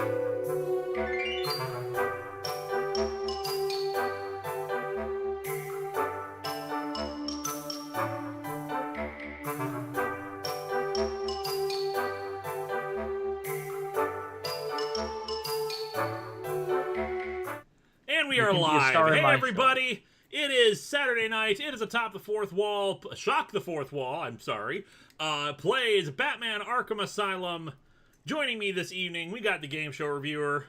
And we are live. Hey, everybody. It is Saturday night. It is Atop the Fourth Wall. Shock the Fourth Wall, I'm sorry. Plays Batman Arkham Asylum. Joining me this evening, we got the game show reviewer.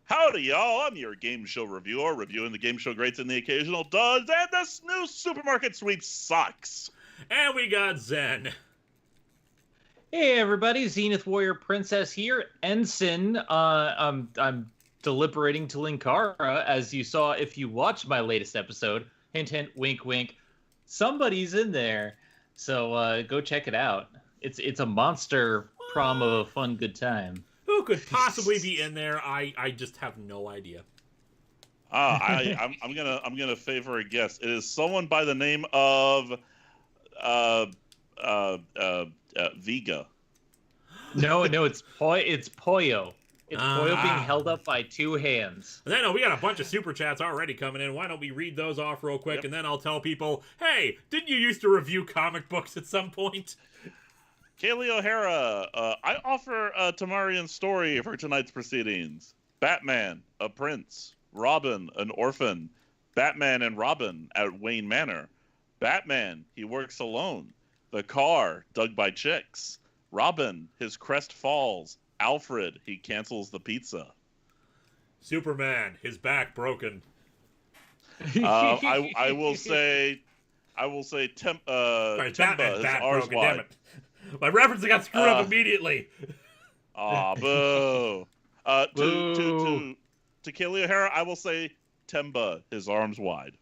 Howdy, y'all. I'm your game show reviewer, reviewing the game show greats and the occasional duds, and this new supermarket sweep sucks. And we got Zen. Hey, everybody. Zenith Warrior Princess here. Ensign. I'm deliberating to Linkara, as you saw if you watched my latest episode. Hint, hint, wink, wink. Somebody's in there, so go check it out. It's a monster prom of a fun good time. Who could possibly be in there? I just have no idea. I'm gonna favor a guess. It is someone by the name of Vega. No, it's Poyo. It's Poyo being held up by two hands. And then we got a bunch of super chats already coming in. Why don't we read those off real quick, and then I'll tell people, hey, didn't you used to review comic books at some point? Kaylee O'Hara, I offer a Tamarian story for tonight's proceedings. Batman, a prince. Robin, an orphan. Batman and Robin at Wayne Manor. Batman, he works alone. The car, dug by chicks. Robin, his crest falls. Alfred, he cancels the pizza. Superman, his back broken. I will say Temba, his arse broken, wide. damn it. My reference got screwed up immediately. Aw, boo. Boo. To Kaylee O'Hara, I will say Temba, his arms wide.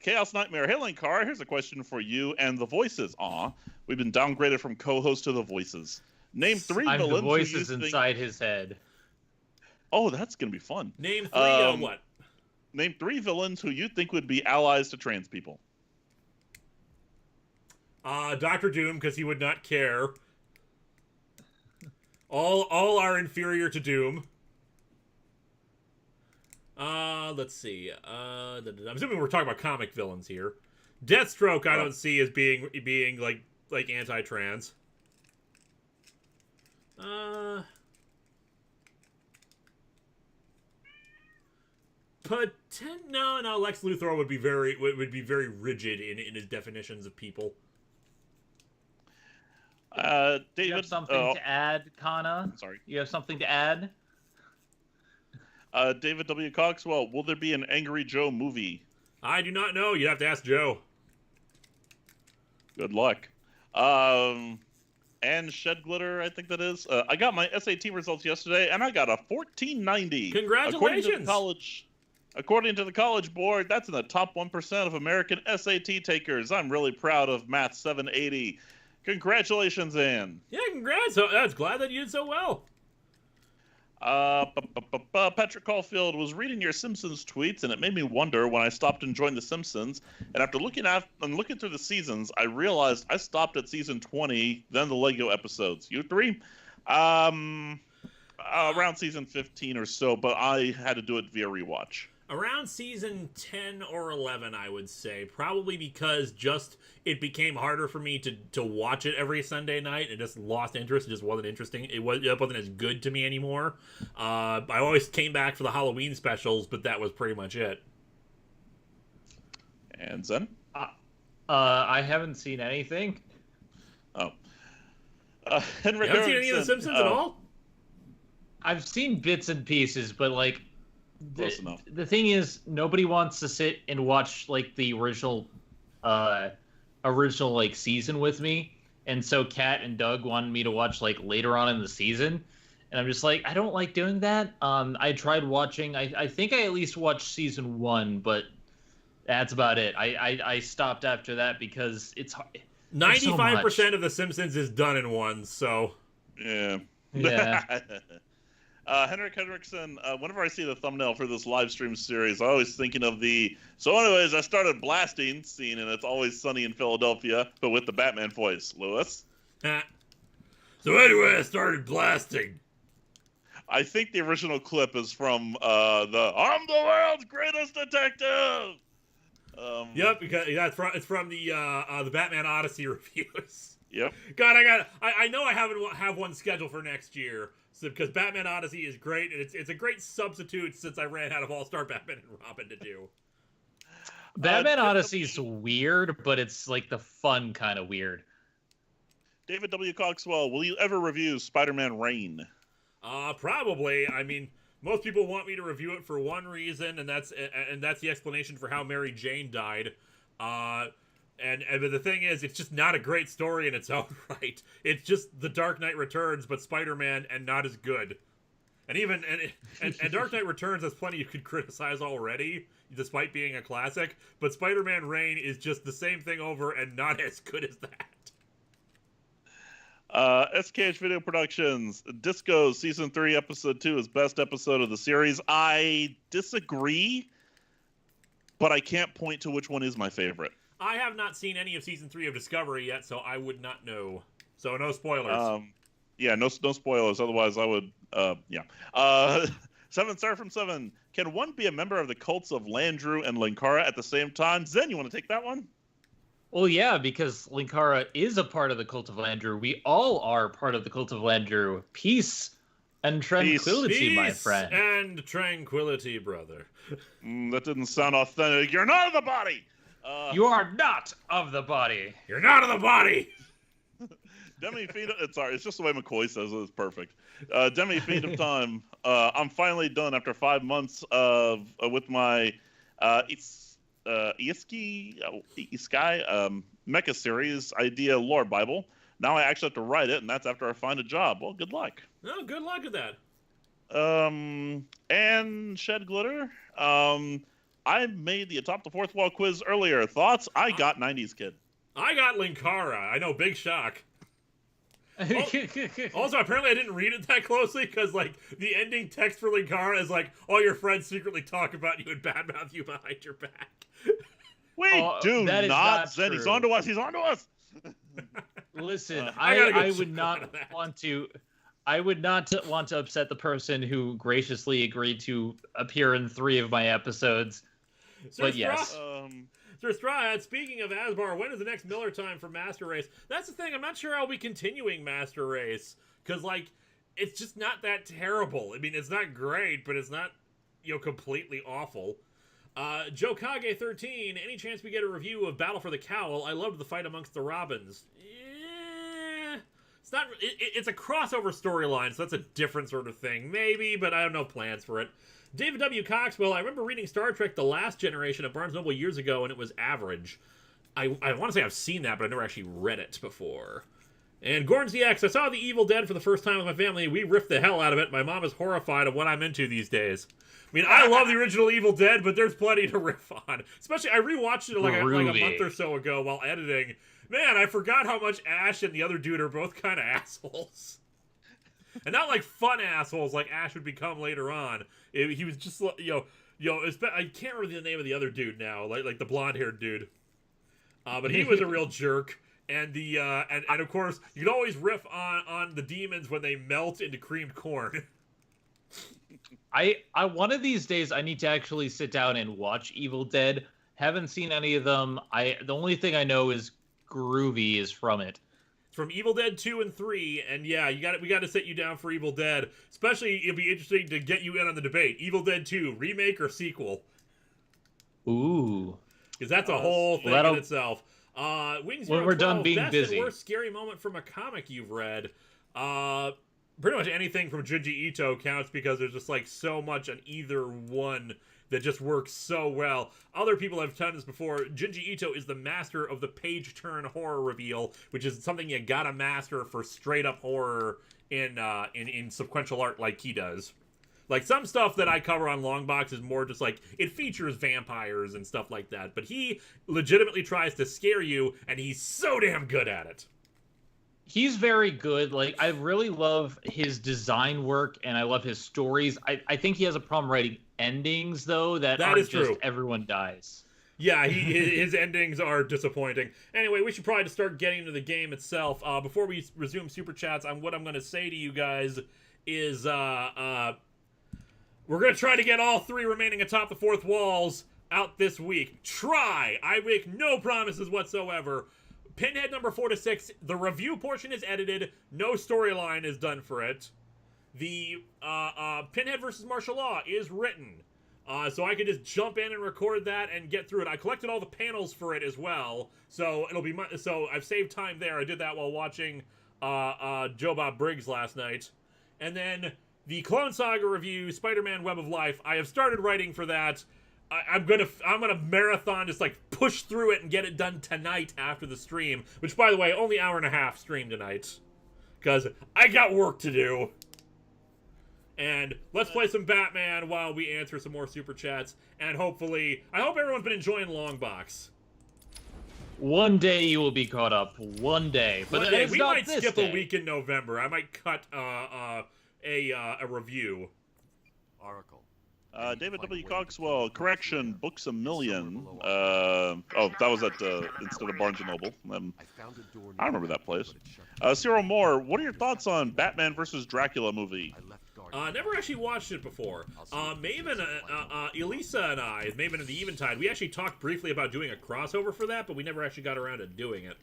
Chaos Nightmare, hey Linkara, here's a question for you and the voices. We've been downgraded from co-host to the voices. Name three I'm villains. the voices inside his head. Oh, that's gonna be fun. Name three what? Name three villains who you think would be allies to trans people. Dr. Doom, because he would not care. All are inferior to Doom. Let's see. I'm assuming we're talking about comic villains here. Deathstroke, I don't see as being like anti-trans. No. Lex Luthor would be very rigid in his definitions of people. David, You have something to add, Kana? Sorry. You have something to add? David W. Coxwell, will there be an Angry Joe movie? I do not know. You'd have to ask Joe. Good luck. And Shed Glitter, I think that is. I got my SAT results yesterday, and I got a 1490. Congratulations! According to the College Board, that's in the top 1% of American SAT takers. I'm really proud of Math 780. Congratulations, Ann. Yeah, congrats. I was glad that you did so well. Patrick Caulfield was reading your Simpsons tweets, and it made me wonder when I stopped enjoying The Simpsons. And after looking through the seasons, I realized I stopped at season 20, then the Lego episodes. You three? Around season 15 or so, but I had to do it via rewatch. Around season 10 or 11, I would say. Probably because it became harder for me to watch it every Sunday night. It just lost interest. It just wasn't interesting. It wasn't as good to me anymore. I always came back for the Halloween specials, but that was pretty much it. And Zen? I haven't seen anything. Oh. Henrik You haven't seen any of The Simpsons at all? I've seen bits and pieces, but like... Close enough. The thing is, nobody wants to sit and watch like the original like season with me, and so Kat and Doug wanted me to watch like later on in the season, and I'm just like, I don't like doing that. I tried watching. I think I at least watched season 1, but that's about it. I stopped after that because it's 95% of The Simpsons is done in one, so yeah. Henrik Henriksen, whenever I see the thumbnail for this live stream series, I always thinking of so anyways, I started blasting scene, and It's Always Sunny in Philadelphia, but with the Batman voice. Lewis? So anyway, I started blasting. I think the original clip is from the "I'm the world's greatest detective." Yep, because it's from the Batman Odyssey reviews. Yep. God, I know I have one scheduled for next year, because Batman Odyssey is great, and it's a great substitute since I ran out of All-Star Batman and Robin to do. Batman Odyssey is weird, but it's like the fun kind of weird. David W. Coxwell, will you ever review Spider-Man Reign? Probably. I mean, most people want me to review it for one reason, and that's the explanation for how Mary Jane died. But the thing is, it's just not a great story in its own right. It's just The Dark Knight Returns, but Spider-Man, and not as good. And Dark Knight Returns has plenty you could criticize already, despite being a classic. But Spider-Man Reign is just the same thing over, and not as good as that. SKH Video Productions, Disco Season 3, Episode 2 is best episode of the series. I disagree, but I can't point to which one is my favorite. I have not seen any of Season 3 of Discovery yet, so I would not know. So no spoilers. Yeah, no spoilers, otherwise I would, yeah. 7 star from 7. Can one be a member of the cults of Landru and Linkara at the same time? Zen, you want to take that one? Well, yeah, because Linkara is a part of the Cult of Landru. We all are part of the Cult of Landru. Peace and tranquility, Peace my friend. And tranquility, brother. That didn't sound authentic. You're not of the body! You are not of the body. You're not of the body! Demi Feet of... Sorry, it's just the way McCoy says it. It's perfect. Demi Feet of Time. I'm finally done after 5 months with my... Iski Mecha Series Idea Lore Bible. Now I actually have to write it, and that's after I find a job. Well, good luck. Oh, good luck with that. And Shed Glitter. I made the Atop the Fourth Wall quiz earlier. Thoughts? I got 90s Kid. I got Linkara. I know, big shock. Also, apparently I didn't read it that closely, because, like, the ending text for Linkara is like, all your friends secretly talk about you and badmouth you behind your back. We do not, Zen. True. He's onto us. He's onto us. Listen, I would not want to. I would not want to upset the person who graciously agreed to appear in 3 of my episodes. But yes. Sir Strahd, speaking of Asbar, when is the next Miller time for Master Race? That's the thing. I'm not sure I'll be continuing Master Race, because, like, it's just not that terrible. I mean, it's not great, but it's not, completely awful. Joe Kage 13, any chance we get a review of Battle for the Cowl? I loved the fight amongst the Robins. It's not. It's a crossover storyline, so that's a different sort of thing, maybe, but I have no plans for it. David W. Coxwell, I remember reading Star Trek The Last Generation at Barnes & Noble years ago, and it was average. I want to say I've seen that, but I've never actually read it before. And Gorns DX, I saw The Evil Dead for the first time with my family. We riffed the hell out of it. My mom is horrified of what I'm into these days. I mean, I love the original Evil Dead, but there's plenty to riff on. Especially, I rewatched it like a month or so ago while editing. Man, I forgot how much Ash and the other dude are both kind of assholes. And not like fun assholes like Ash would become later on. He was just, I can't remember the name of the other dude now, like the blonde-haired dude. But he was a real jerk. And and of course, you can always riff on the demons when they melt into creamed corn. I one of these days I need to actually sit down and watch Evil Dead. Haven't seen any of them. The only thing I know is Groovy is from it. It's from Evil Dead 2 and 3, and yeah, we got to sit you down for Evil Dead. Especially, it'll be interesting to get you in on the debate. Evil Dead 2, remake or sequel? Ooh. Because that's a whole thing in itself. Wings when we're done being best busy. And worst scary moment from a comic you've read. Pretty much anything from Junji Ito counts, because there's just like so much on either one that just works so well. Other people have done this before. Junji Ito is the master of the page turn horror reveal, which is something you gotta master for straight up horror in sequential art like he does. Like, some stuff that I cover on Longbox is more just like, it features vampires and stuff like that, but he legitimately tries to scare you, and he's so damn good at it. He's very good. Like, I really love his design work, and I love his stories. I think he has a problem writing endings, though, that aren't is just true. Everyone dies. Yeah, his endings are disappointing. Anyway, we should probably just start getting into the game itself. Before we resume Super Chats, what I'm going to say to you guys is we're going to try to get all 3 remaining atop the 4th walls out this week. Try! I make no promises whatsoever. Pinhead number 4 to 6, the review portion is edited. No storyline is done for it. The Pinhead versus Martial Law is written. So I could just jump in and record that and get through it. I collected all the panels for it as well, so it'll be so I've saved time there. I did that while watching Joe Bob Briggs last night, and then the Clone Saga review, Spider-Man: Web of Life. I have started writing for that. I'm gonna marathon, just like push through it and get it done tonight after the stream. Which, by the way, only hour and a half stream tonight, because I got work to do. And let's play some Batman while we answer some more Super Chats. And hopefully, I hope everyone's been enjoying Longbox. One day you will be caught up. One day. But One day. it's We not might this skip day. a week in November. I might cut a review. Oracle. David W. Coxwell, correction, Books a Million. Oh, that was at instead of Barnes & Noble. I remember that place. Cyril Moore, what are your thoughts on Batman versus Dracula movie? Never actually watched it before. Maven, Elisa and I, Maven of the Eventide, we actually talked briefly about doing a crossover for that, but we never actually got around to doing it.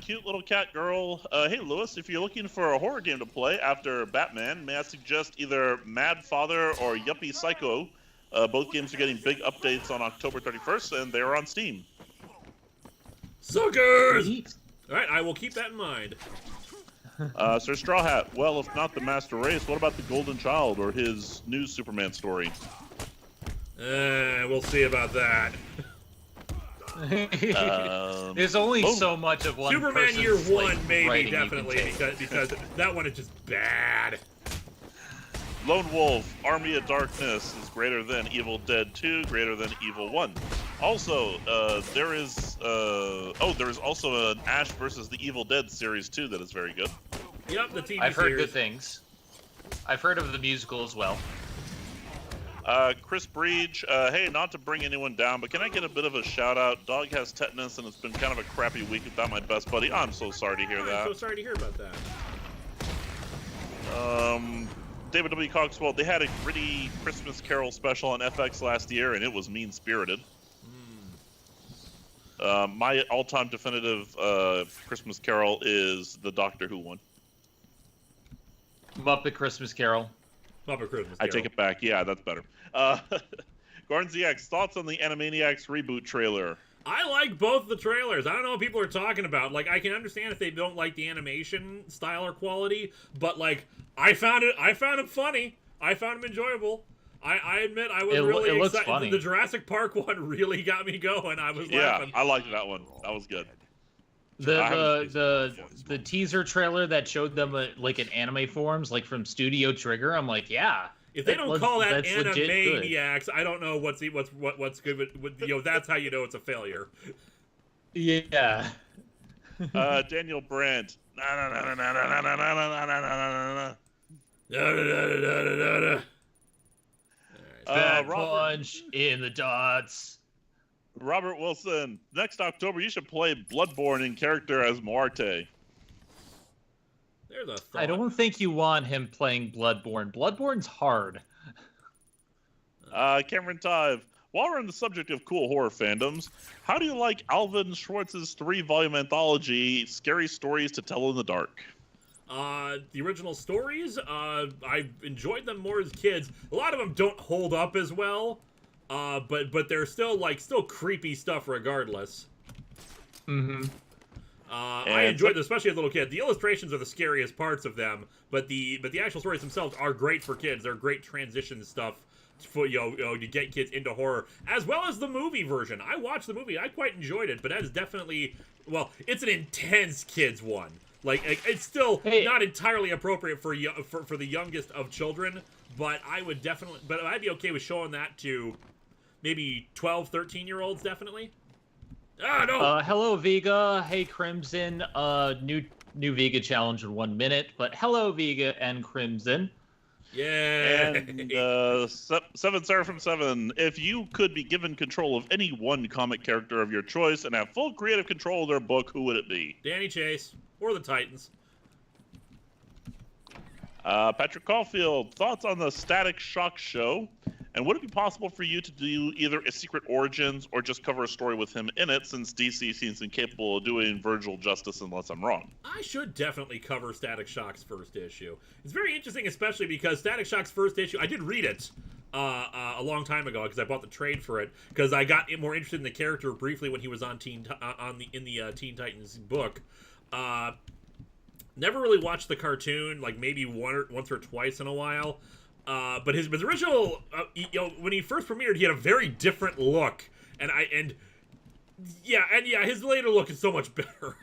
Cute little cat girl. Hey, Lewis, if you're looking for a horror game to play after Batman, may I suggest either Mad Father or Yuppie Psycho? Both games are getting big updates on October 31st, and they are on Steam. Suckers! Alright, I will keep that in mind. Sir Straw Hat, well, if not the Master Race, what about the Golden Child or his new Superman story? We'll see about that. There's only so much of one. Superman Year person's, One, like, maybe, writing you can definitely, take. because that one is just bad. Lone Wolf, Army of Darkness is greater than Evil Dead 2, greater than Evil 1. Also, there is also an Ash versus the Evil Dead series 2 that is very good. Yep, the TV I've heard series. good things. I've heard of the musical as well. Chris Breach, hey, not to bring anyone down, but can I get a bit of a shout out? Dog has tetanus and it's been kind of a crappy week without my best buddy. I'm so sorry to hear that. I'm so sorry to hear about that. David W. Coxwell, they had a gritty Christmas Carol special on FX last year, and it was mean-spirited. My all-time definitive Christmas Carol is the Doctor Who one. Muppet Christmas Carol. Muppet Christmas I Carol. take it back. Yeah, that's better. Gordon ZX, thoughts on the Animaniacs reboot trailer? I like both the trailers. I don't know what people are talking about. Like, I can understand if they don't like the animation style or quality, but like, I found it funny. I found them enjoyable. I admit I was really looks excited. funny. The Jurassic Park one really got me going. I was laughing. Yeah, I liked that one. That was good. The teaser trailer that showed them like in anime forms, like from Studio Trigger. I'm like, yeah. If they don't call that that's legit good. Animaniacs, I don't know what's good. With, that's how you know it's a failure. Yeah. Daniel Brandt. Bad Robert, punch in the dots. Robert Wilson. Next October, you should play Bloodborne in character as Muerte. There's a thought. I don't think you want him playing Bloodborne. Bloodborne's hard. Cameron Tive. While we're on the subject of cool horror fandoms, how do you like Alvin Schwartz's 3-volume anthology, Scary Stories to Tell in the Dark? The original stories, I enjoyed them more as kids. A lot of them don't hold up as well, but they're still creepy stuff regardless. Mm-hmm. I enjoyed them, especially as a little kid. The illustrations are the scariest parts of them, but the actual stories themselves are great for kids. They're great transition stuff for to get kids into horror, as well as the movie version. I watched the movie. I quite enjoyed it, but that is definitely, it's an intense kids one. Like, it's still not entirely appropriate for the youngest of children, but I'd be okay with showing that to maybe 12, 13-year-olds, definitely. Ah, no! Hello, Vega. Hey, Crimson. New Vega challenge in 1 minute, but hello, Vega and Crimson. Yeah. And Seven Seraphim 7. If you could be given control of any one comic character of your choice and have full creative control of their book, who would it be? Danny Chase or the Titans. Patrick Caulfield, thoughts on the Static Shock show? And would it be possible for you to do either a Secret Origins or just cover a story with him in it, since DC seems incapable of doing Virgil justice unless I'm wrong? I should definitely cover Static Shock's first issue. It's very interesting, especially because Static Shock's first issue, I did read it a long time ago because I bought the trade for it because I got more interested in the character briefly when he was on in the Teen Titans book. Never really watched the cartoon, like maybe once or twice in a while. But his original, when he first premiered, he had a very different look, and his later look is so much better.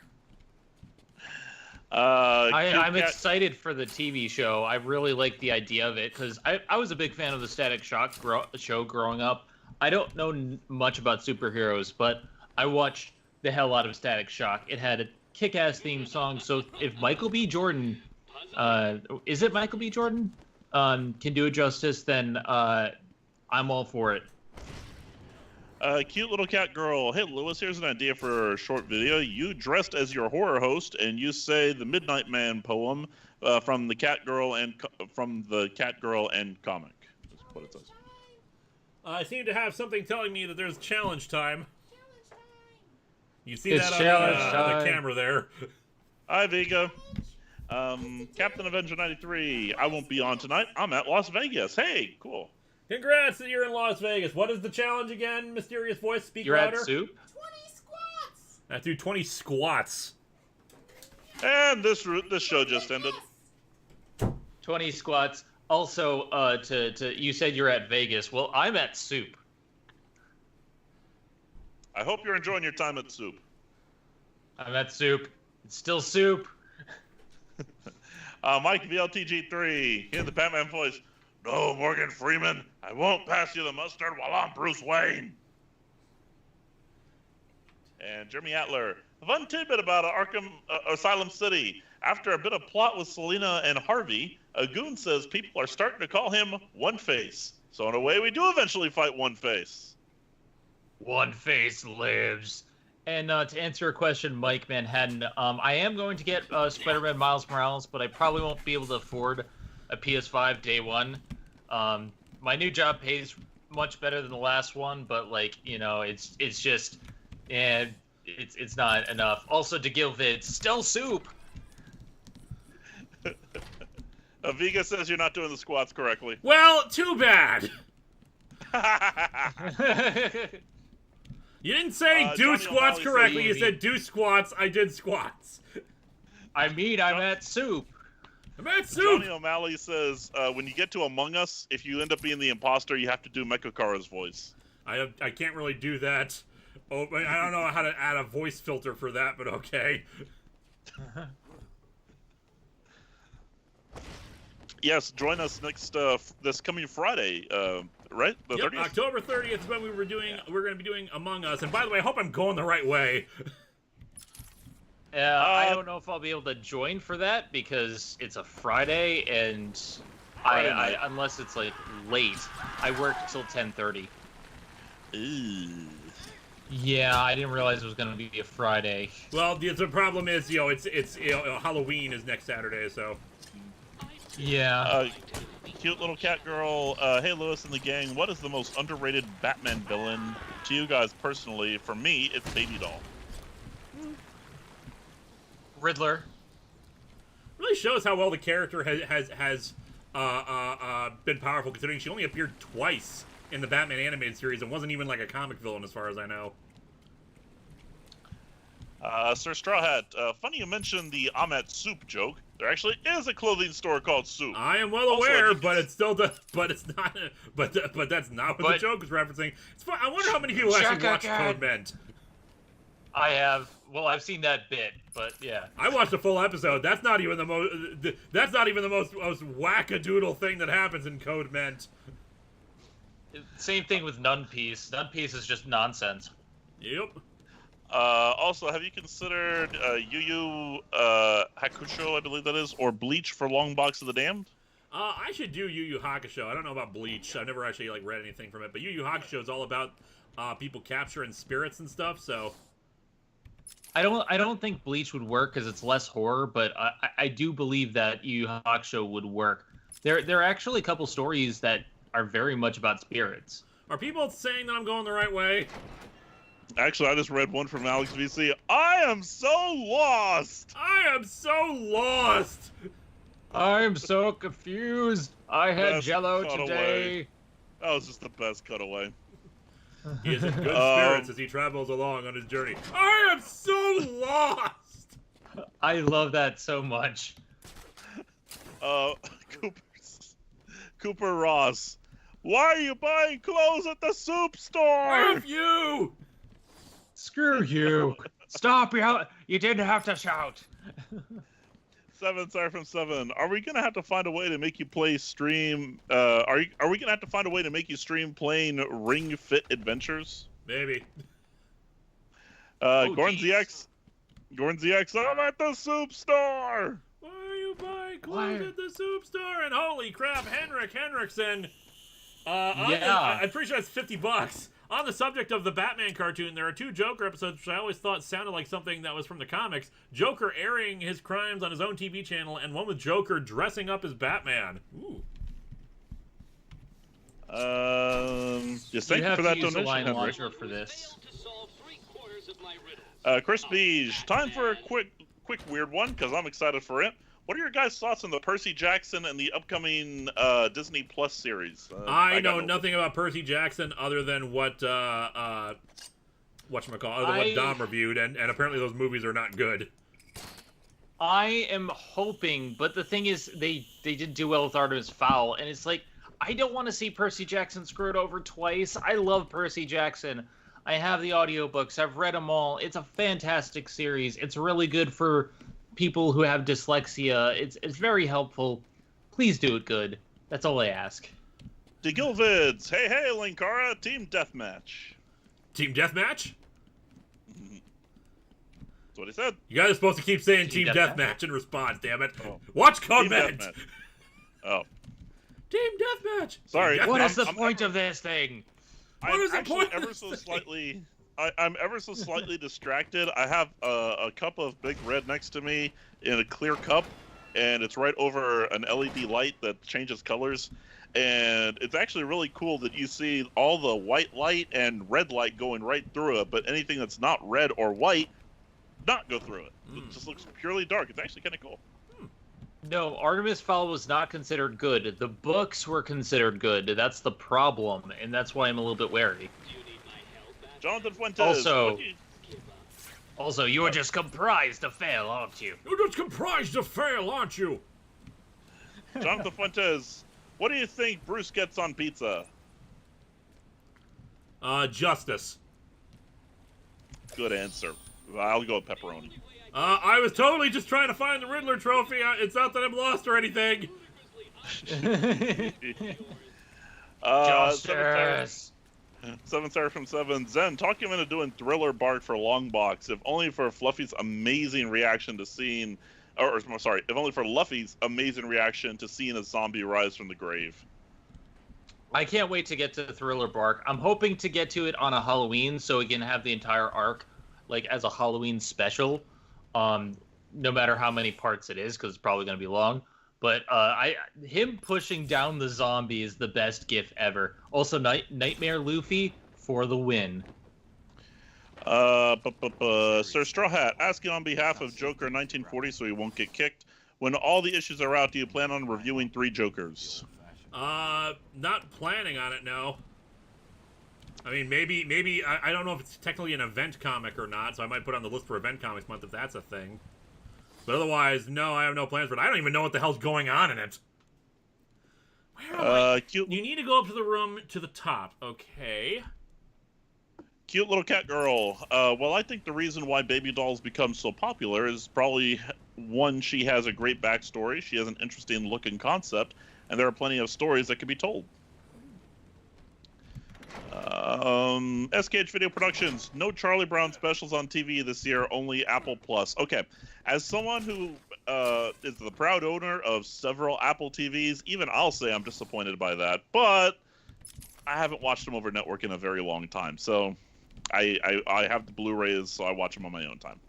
I'm excited for the TV show. I really like the idea of it because I was a big fan of the Static Shock show growing up. I don't know much about superheroes, but I watched the hell out of Static Shock. It had a kick-ass theme song, so if Michael B. Jordan, is it Michael B. Jordan? Can do it justice, then I'm all for it. Cute little cat girl. Hey, Lewis, here's an idea for a short video. You dressed as your horror host, and you say the Midnight Man poem from the Cat Girl and comic. That's what it says. I seem to have something telling me that there's challenge time. You see It's that on the camera there. Hi, Vega. Captain Avenger 93. I won't be on tonight. I'm at Las Vegas. Hey, cool. Congrats that you're in Las Vegas. What is the challenge again? Mysterious voice, speak You're louder. at Soup? 20 squats! I do 20 squats. And this show just ended. 20 squats. Also, you said you're at Vegas. Well, I'm at Soup. I hope you're enjoying your time at Soup. I'm at Soup. It's still Soup. Mike VLTG3, hear the Batman voice. No, Morgan Freeman, I won't pass you the mustard while I'm Bruce Wayne. And Jeremy Atler, a fun tidbit about Arkham Asylum City. After a bit of plot with Selina and Harvey, a goon says people are starting to call him One-Face. So in a way, we do eventually fight One-Face. One-Face lives. And to answer your question, Mike Manhattan, I am going to get Spider-Man Miles Morales, but I probably won't be able to afford a PS5 day one. My new job pays much better than the last one, but it's just, it's not enough. Also, to give it still Soup. Vega says you're not doing the squats correctly. Well, too bad. You didn't say do Johnny squats O'Malley correctly. said You said do squats. I did squats. I mean, I'm at Soup. I'm at Soup. Johnny O'Malley says when you get to Among Us, if you end up being the imposter, you have to do Mechakara's voice. I can't really do that. Oh, I don't know how to add a voice filter for that, but okay. Yes, join us next this coming Friday, right? The 30th? October 30th is when we're going to be doing Among Us. And by the way, I hope I'm going the right way. I don't know if I'll be able to join for that because it's a Friday, and Friday night. unless it's like late, I work till 10:30. Ooh. Yeah, I didn't realize it was going to be a Friday. Well, the problem is, it's Halloween is next Saturday, so. Yeah. Cute little cat girl. Hey, Lewis and the gang. What is the most underrated Batman villain to you guys personally? For me, it's Baby Doll. Riddler. Really shows how well the character has been powerful, considering she only appeared twice in the Batman animated series and wasn't even like a comic villain, as far as I know. Sir Straw Hat. Funny you mentioned the I'm at Soup joke. There actually is a clothing store called Soup. I am well aware, but it's still but it's not. But that's not what the joke is referencing. It's fun. I wonder how many people actually watch Code Ment. I have. Well, I've seen that bit, but yeah. I watched a full episode. That's not even the most. That's not even the most wackadoodle thing that happens in Code Ment. Same thing with Nun Piece. Nun Piece is just nonsense. Yep. Also, have you considered Yu Yu Hakusho, I believe that is, or Bleach for Long Box of the Damned? I should do Yu Yu Hakusho. I don't know about Bleach. I've never actually like read anything from it, but Yu Yu Hakusho is all about people capturing spirits and stuff. So I don't think Bleach would work because it's less horror, but I do believe that Yu Yu Hakusho would work. There are actually a couple stories that are very much about spirits. are people saying that I'm going the right way? Actually, I just read one from Alex VC. I am so lost. I am so lost. I'm so confused. I had Best Jello cutaway. today. That was just the best cutaway. He is in good spirits as he travels along on his journey. I am so lost. I love that so much. Cooper Ross. Why are you buying clothes at the soup store? F you! Screw you. Stop, you didn't have to shout. 7 star from 7. Are we gonna have to find a way to make you play stream? Are we gonna have to find a way to make you stream playing Ring Fit Adventures? Maybe. Gordon ZX. I'm at the soup store. Why are you buying clothes at the soup store? And holy crap, Henrik Henriksen. I'm pretty sure that's $50. On the subject of the Batman cartoon, there are 2 Joker episodes which I always thought sounded like something that was from the comics. Joker airing his crimes on his own TV channel, and one with Joker dressing up as Batman. Ooh. Just thank you for that donation, line Henrik. launcher for this. Chris Beige, time for a quick weird one because I'm excited for it. What are your guys' thoughts on the Percy Jackson and the upcoming Disney Plus series? I know nothing about Percy Jackson other than what Dom reviewed, and apparently those movies are not good. I am hoping, but the thing is, they did do well with Artemis Fowl, and it's like, I don't want to see Percy Jackson screwed over twice. I love Percy Jackson. I have the audiobooks. I've read them all. It's a fantastic series. It's really good for people who have dyslexia. It's very helpful. Please do it good. That's all I ask. DeGilvids, hey Linkara, Team Deathmatch. Team Deathmatch? That's what he said. You guys are supposed to keep saying Team Deathmatch in response, damn it. Oh. Watch comment! Oh. Team Deathmatch! Sorry. What is the point of this thing? What is the point? I'm ever so slightly distracted. I have a cup of Big Red next to me in a clear cup, and it's right over an LED light that changes colors. And it's actually really cool that you see all the white light and red light going right through it, but anything that's not red or white, not go through it. It just looks purely dark. It's actually kind of cool. No, Artemis Fowl was not considered good. The books were considered good. That's the problem, and that's why I'm a little bit wary. Jonathan Fuentes. Also, you were just comprised to fail, aren't you? You're just comprised to fail, aren't you? Jonathan Fuentes, what do you think Bruce gets on pizza? Justice. Good answer. I'll go with pepperoni. I was totally just trying to find the Riddler trophy. It's not that I'm lost or anything. Justice. 7 star from 7. Zen, talk him into doing Thriller Bark for Long Box, if only for Fluffy's amazing reaction to seeing, if only for Luffy's amazing reaction to seeing a zombie rise from the grave. I can't wait to get to Thriller Bark. I'm hoping to get to it on a Halloween so we can have the entire arc, like, as a Halloween special. No matter how many parts it is, because it's probably going to be long. But him pushing down the zombie is the best gif ever. Also, Nightmare Luffy for the win. Sir Straw Hat, asking on behalf of Joker 1940 so he won't get kicked. When all the issues are out, do you plan on reviewing 3 Jokers? Not planning on it, no. I mean, maybe I don't know if it's technically an event comic or not, so I might put it on the list for Event Comics Month if that's a thing. But otherwise, no, I have no plans for it. I don't even know what the hell's going on in it. Where am I? You need to go up to the room to the top. Okay. Cute little cat girl. Well, I think the reason why Baby Dolls become so popular is probably, one, she has a great backstory, she has an interesting look and concept, and there are plenty of stories that can be told. SKH Video Productions, no Charlie Brown specials on TV this year, only Apple Plus. Okay, as someone who is the proud owner of several Apple TVs. Even I'll say I'm disappointed by that, but I haven't watched them over network in a very long time. So I have the Blu-rays, so I watch them on my own time.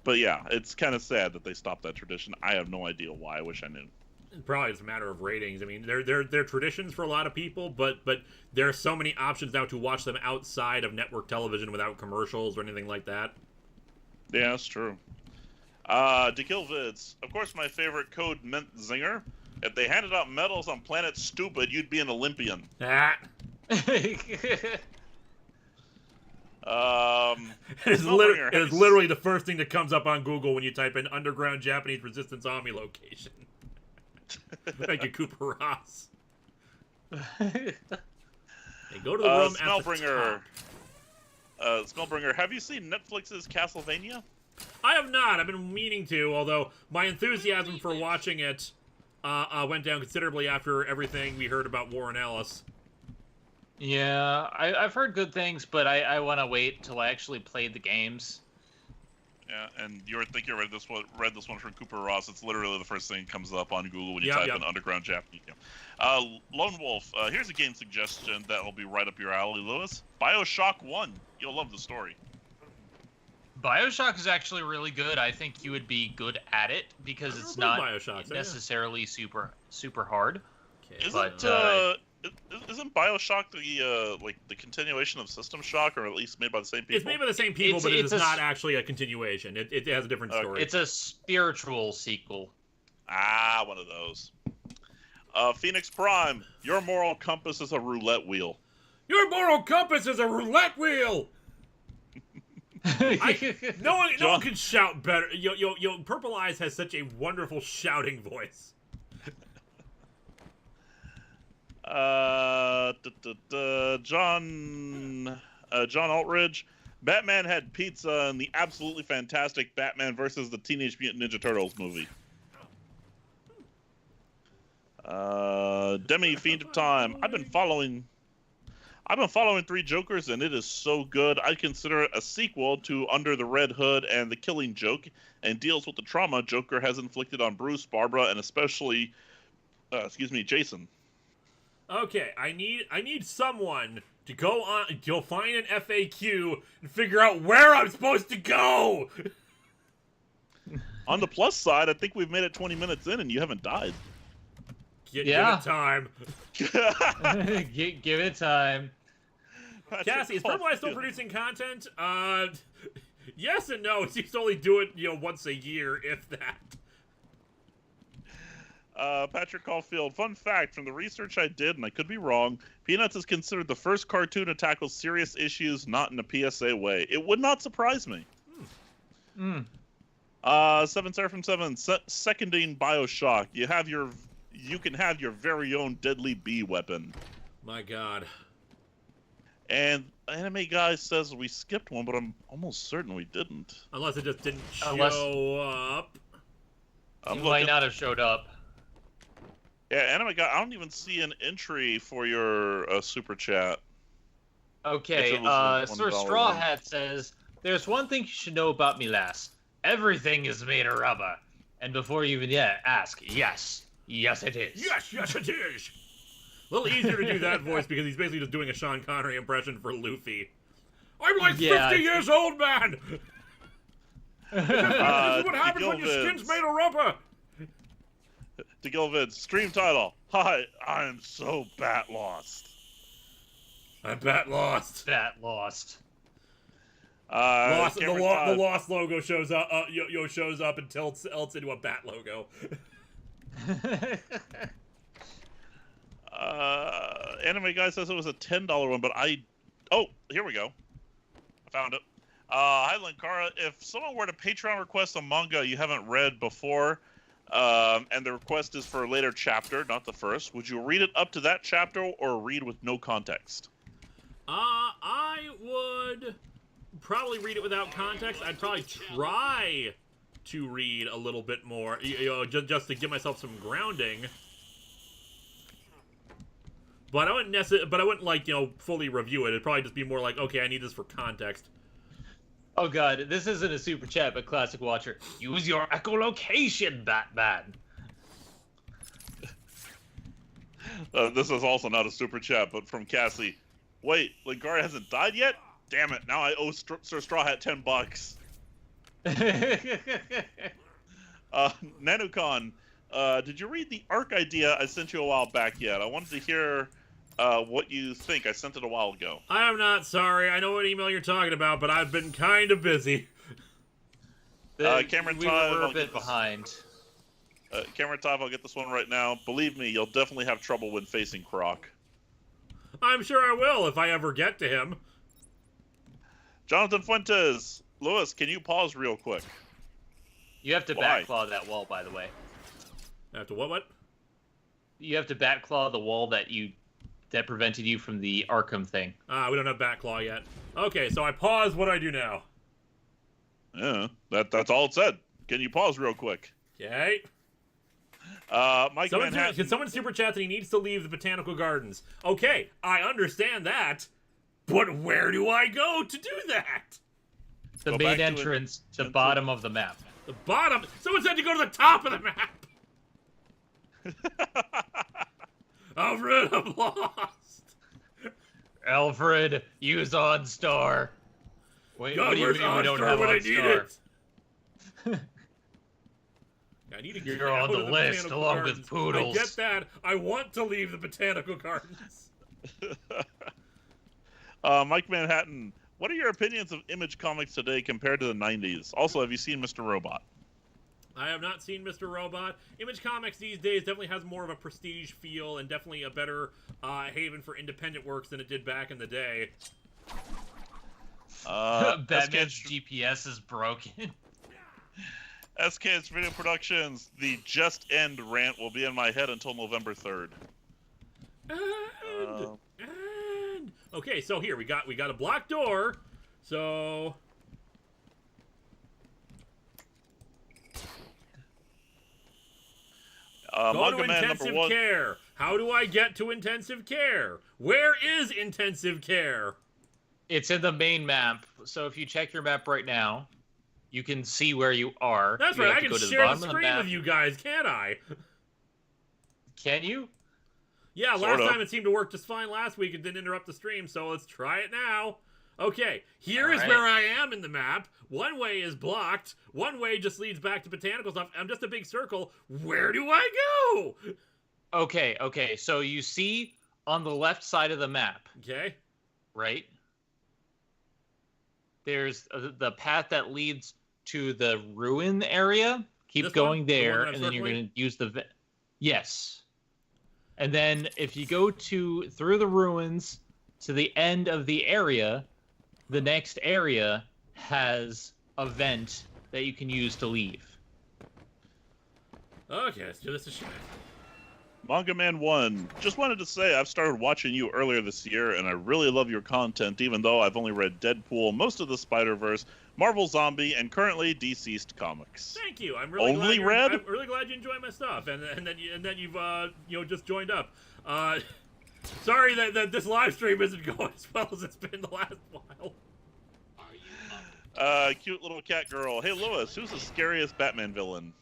But yeah, it's kind of sad that they stopped that tradition. I have no idea why. I wish I knew. Probably it's a matter of ratings. I mean, they're traditions for a lot of people, but there are so many options now to watch them outside of network television without commercials or anything like that. Yeah, that's true. DeKillvids. Of course, my favorite code meant Zinger. If they handed out medals on Planet Stupid, you'd be an Olympian. Ah. It's literally the first thing that comes up on Google when you type in underground Japanese resistance army location. Thank you, Cooper Ross. Hey, go to the room at the top. Smellbringer, have you seen Netflix's Castlevania? I have not. I've been meaning to, although my enthusiasm for watching it went down considerably after everything we heard about Warren Ellis. Yeah, I've heard good things, but I want to wait till I actually play the games. Yeah, and you read this one from Cooper Ross. It's literally the first thing that comes up on Google when you type in underground Japanese game. Lone Wolf, here's a game suggestion that will be right up your alley, Lewis. BioShock 1. You'll love the story. BioShock is actually really good. I think you would be good at it because it's not necessarily super hard. Okay. Isn't BioShock the continuation of System Shock, or at least made by the same people? It's made by the same people, but it's not actually a continuation. It has a different story. It's a spiritual sequel. Ah, one of those. Phoenix Prime, your moral compass is a roulette wheel. Your moral compass is a roulette wheel! No one can shout better. Purple Eyes has such a wonderful shouting voice. John Altridge, Batman had pizza in the absolutely fantastic Batman versus the Teenage Mutant Ninja Turtles movie. Demi Fiend of Time, I've been following Three Jokers, and it is so good. I consider it a sequel to Under the Red Hood and The Killing Joke, and deals with the trauma Joker has inflicted on Bruce, Barbara, and especially, Jason. Okay, I need someone to go find an FAQ and figure out where I'm supposed to go. On the plus side, I think we've made it 20 minutes in and you haven't died. Give it time. Give it time. Cassie, is Purple Eye still producing content? Yes and no. It seems to only do it, once a year, if that. Patrick Caulfield, fun fact, from the research I did, and I could be wrong, Peanuts is considered the first cartoon to tackle serious issues not in a PSA way. It would not surprise me. Seven Seraphim 7, seconding BioShock. You can have your very own deadly bee weapon. My God. And Anime Guy says we skipped one, but I'm almost certain we didn't. Unless it just didn't show up. You might not have showed up. Yeah, Anime Guy, I don't even see an entry for your super chat. Okay, Sir Straw Hat says, there's one thing you should know about me, lass. Everything is made of rubber. And before you even ask, yes it is. Yes it is. A little easier to do that voice because he's basically just doing a Sean Connery impression for Luffy. I'm like 50 years old, man! This is what happens when your skin's made of rubber! To Gilvid, stream title. Hi, I'm so bat lost. I'm bat lost. Lost. The lost logo shows up. Shows up and tilts into a bat logo. Anime Guy says it was a $10 one, but here we go. I found it. Hi, Linkara. If someone were to Patreon request a manga you haven't read before, and the request is for a later chapter, not the first, would you read it up to that chapter or read with no context? I would probably read it without context. I'd probably try to read a little bit more, just to give myself some grounding. But I wouldn't fully review it. It'd probably just be more like, okay, I need this for context. Oh god, this isn't a super chat, but classic watcher. Use your echolocation, Batman. This is also not a super chat, but from Cassie. Wait, Linkara hasn't died yet? Damn it! Now I owe Sir Straw Hat $10. Nanucon, did you read the ARC idea I sent you a while back yet? I wanted to hear what you think. I sent it a while ago. I am not sorry. I know what email you're talking about, but I've been kind of busy. Cameron we Todd, were I'll a bit get this. behind. Cameron Todd, I'll get this one right now. Believe me, you'll definitely have trouble when facing Croc. I'm sure I will if I ever get to him. Jonathan Fuentes, Lewis, can you pause real quick? You have to Why? backclaw that wall, by the way. After what? You have to backclaw the wall that prevented you from the Arkham thing. We don't have Backclaw yet. Okay, so I pause. What do I do now? Yeah, that's all it said. Can you pause real quick? Okay. Mike Can Manhattan. someone super chat that he needs to leave the botanical gardens? Okay, I understand that, but where do I go to do that? The Go main back to entrance, the it. bottom of the map. The bottom. Someone said to go to the top of the map. Alfred, I'm lost. Alfred, use OnStar. Wait, God, what do you where's mean we don't OnStar have when I need OnStar? it? I need to get You're out on of the list botanical along gardens. with Poodles. I get that. I want to leave the botanical gardens. Mike Manhattan, what are your opinions of Image Comics today compared to the 90s? Also, have you seen Mr. Robot? I have not seen Mr. Robot. Image Comics these days definitely has more of a prestige feel and definitely a better haven for independent works than it did back in the day. Batman's SKH GPS is broken. SKH Video Productions, the Just End rant will be in my head until November 3rd. And okay, so here we got a blocked door. So go to Manga Man intensive number 1. care. How do I get to intensive care? Where is intensive care? It's in the main map, so if you check your map right now, you can see where you are. That's You right. have I to can go to share the bottom of screen map. with you guys, can't I? Can you? Yeah, Sort last of. time it seemed to work just fine last week. It didn't interrupt the stream, so let's try it now. Okay, here is All right. where I am in the map. One way is blocked. One way just leads back to botanical stuff. I'm just a big circle. Where do I go? Okay, so you see on the left side of the map, Okay. right? There's the path that leads to the ruin area. Keep This going one? The one there, that I'm and then you're circling? going to use the... Yes. And then if you go through the ruins to the end of the area, the next area has a vent that you can use to leave. Okay, let's do this a shot. Manga Man 1, just wanted to say I've started watching you earlier this year, and I really love your content, even though I've only read Deadpool, most of the Spider-Verse, Marvel Zombie, and currently deceased comics. Thank you. I'm really Only glad read? I'm really glad you enjoy my stuff, and that you've just joined up. Sorry that this live stream isn't going as well as it's been the last while. Cute little cat girl. Hey, Lewis, who's the scariest Batman villain?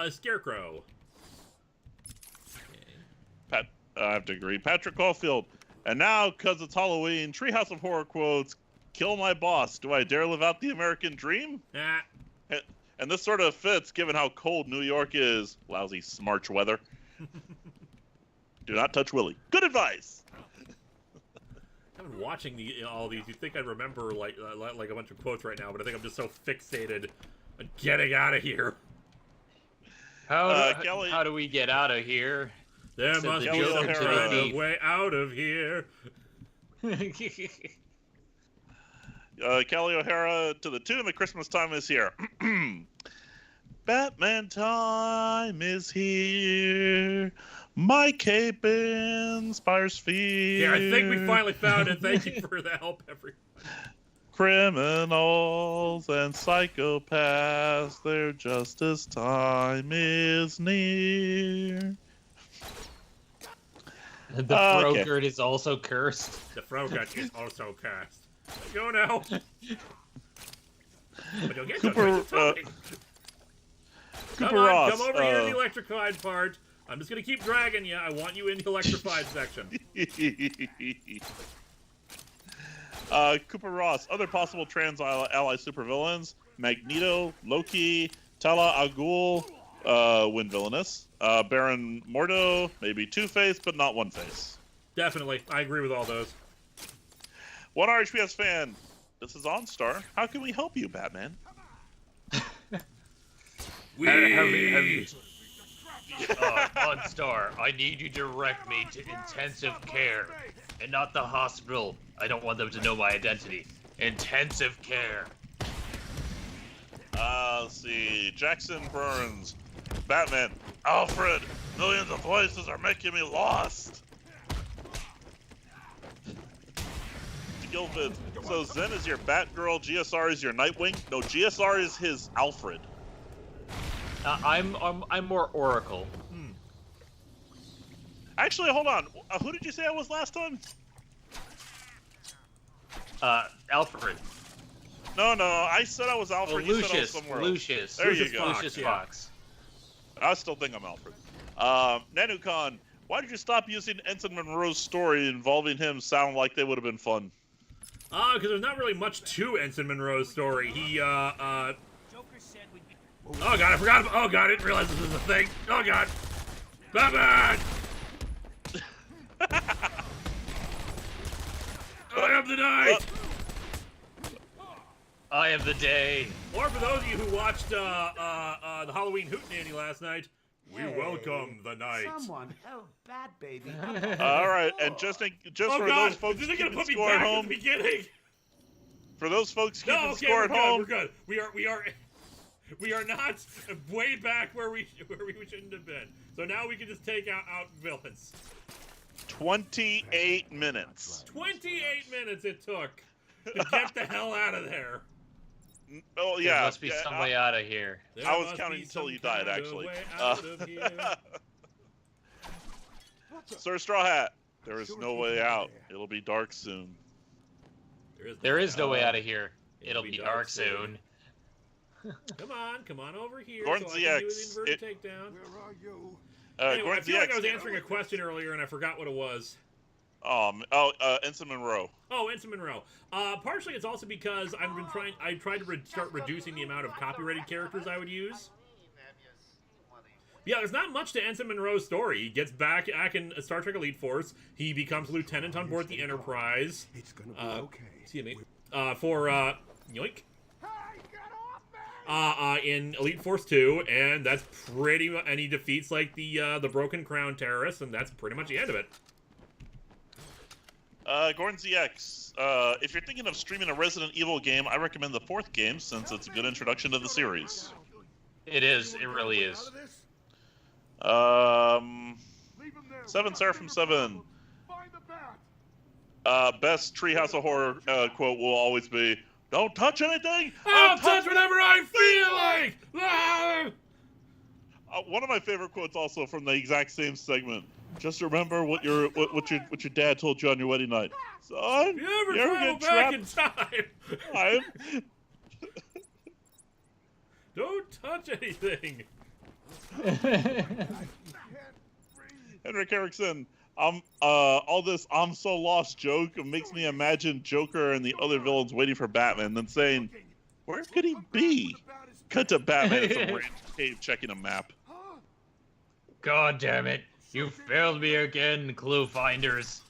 Scarecrow. I have to agree. Patrick Caulfield. And now, because it's Halloween, Treehouse of Horror quotes, kill my boss. Do I dare live out the American dream? Nah. And this sort of fits, given how cold New York is. Lousy March weather. Do not touch Willie. Good advice! I've been watching all these. You'd think I'd remember like a bunch of quotes right now, but I think I'm just so fixated on getting out of here. Kelly- How do we get out of here? There Said must the be Joker some to the kind of thief. way out of here. Kelly O'Hara to the tune The Christmas Time is here. Batman time is here. My cape inspires fear. Yeah, I think we finally found it. Thank you for the help, everyone. Criminals and psychopaths, their justice time is near. The Okay. Frogurt is also cursed. The Frogurt is also cast. Go now. But you'll get Cooper, no choice. Cooper Come on, Ross. come over here to the electrified part. I'm just gonna keep dragging you. I want you in the electrified section. Cooper Ross. Other possible trans ally supervillains: Magneto, Loki, Tala al Ghul, when villainous. Baron Mordo, maybe Two-Face, but not One-Face. Definitely, I agree with all those. One RHPS fan. This is OnStar. How can we help you, Batman? OnStar, I need you to direct me to intensive care, and not the hospital. I don't want them to know my identity. Intensive care. Let's see. Jackson Burns. Batman. Alfred. Millions of voices are making me lost. Gilvid. So Zen is your Batgirl, GSR is your Nightwing? No, GSR is his Alfred. I'm more Oracle. Actually, hold on. Who did you say I was last time? Alfred. No, I said I was Alfred. You said I was somewhere else. Lucius. There you go. Lucius Fox. I still think I'm Alfred. Nanucon, why did you stop using Ensign Monroe's story involving him sound like they would have been fun? Because there's not really much to Ensign Monroe's story. He, Oh god, I forgot about... Oh god, I didn't realize this was a thing. Oh god. Batman! I am the night! I am the day. Or for those of you who watched the Halloween Hootenanny last night, we welcome the night. Someone help Bat Baby. All right, and just Oh for god, those folks is it gonna keeping put me score at back home, at the beginning? for those folks keeping No, okay, score we're at good, home, we're good. We are not way back where we shouldn't have been. So now we can just take out villains. 28 minutes. 28 minutes it took to get the hell out of there. Oh There yeah, must be some way out of here. I was There counting must be until some you died, kind of actually. way out of here. Sir Straw Hat, there is no way out. It'll be dark soon. There is no way out of here. It'll be dark soon. Come on over here. Gordon so I can do ZX, the inverted takedown. Where are you? Anyway, I Gordon feel like I ZX. was answering a question earlier and I forgot what it was. Ensign Monroe. Oh, Ensign Monroe. Partially, it's also because I tried to start reducing the amount of copyrighted characters I would use. Yeah, there's not much to Ensign Monroe's story. He gets back in Star Trek Elite Force. He becomes lieutenant on board the Enterprise. It's gonna be okay. Excuse me. Yoink. In Elite Force 2, and that's pretty much, and he defeats like the Broken Crown terrorists, and that's pretty much the end of it. Gordon ZX, if you're thinking of streaming a Resident Evil game, I recommend the 4th game since it's a good introduction to the series. It is. It really is. 7 Seraphim 7. Best Treehouse of Horror quote will always be, "Don't touch anything! I'll touch whatever I feel like! Ah! One of my favorite quotes also from the exact same segment. Just remember what your dad told you on your wedding night. Son, You ever travel get back in trapped time? time? Don't touch anything! Henrik Erickson, all this "I'm so lost" joke makes me imagine Joker and the other villains waiting for Batman, then saying, "Where could he be?" Cut to Batman in some random cave checking a map. God damn it. You failed me again, clue finders.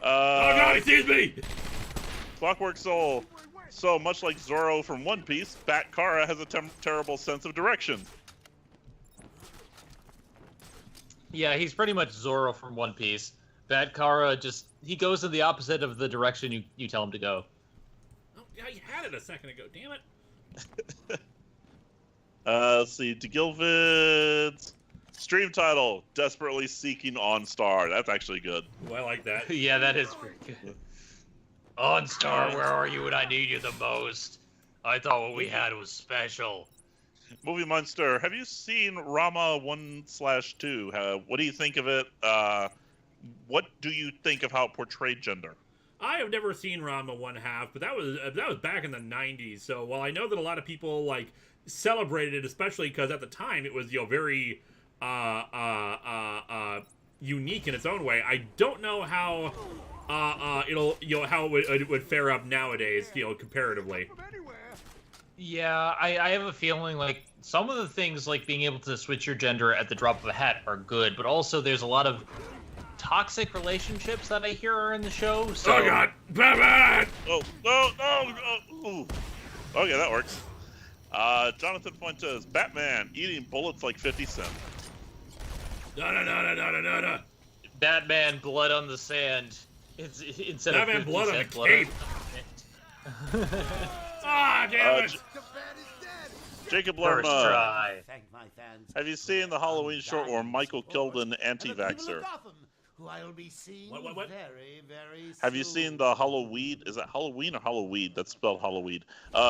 Oh god, he sees me! Clockwork Soul. So much like Zorro from One Piece, Bat-Kara has a terrible sense of direction. Yeah, he's pretty much Zorro from One Piece. Bat-Kara he goes in the opposite of the direction you tell him to go. Oh, yeah, you had it a second ago, damn it. Let's see, DeGilvid's stream title, Desperately Seeking OnStar. That's actually good. Oh, I like that. Yeah, that is pretty good. OnStar, where are you when I need you the most? I thought what we had was special. Movie Monster, have you seen Rama 1/2? What do you think of it? What do you think of how it portrayed gender? I have never seen Ranma 1/2, but that was back in the 90s. So while I know that a lot of people like celebrated it, especially because at the time it was very unique in its own way, I don't know how it would fare up nowadays, comparatively. Yeah, I have a feeling like some of the things like being able to switch your gender at the drop of a hat are good, but also there's a lot of toxic relationships that I hear are in the show. So... Oh God, Batman! Oh, no. Ooh. Okay, that works. Jonathan Fuentes, Batman eating bullets like 50 Cent. No. Batman blood on the sand. It's instead Batman of 50 blood on cent the blood cape. on Ah, damn it! The bat is dead. Jacob First Lerma, try. Thank my fans. have you seen the Halloween short where Michael killed an And the people anti-vaxxer? of Gotham, who I'll be seeing What? very, very Have you soon. seen the Halloween? Is it Halloween or Halloween? That's spelled Halloween.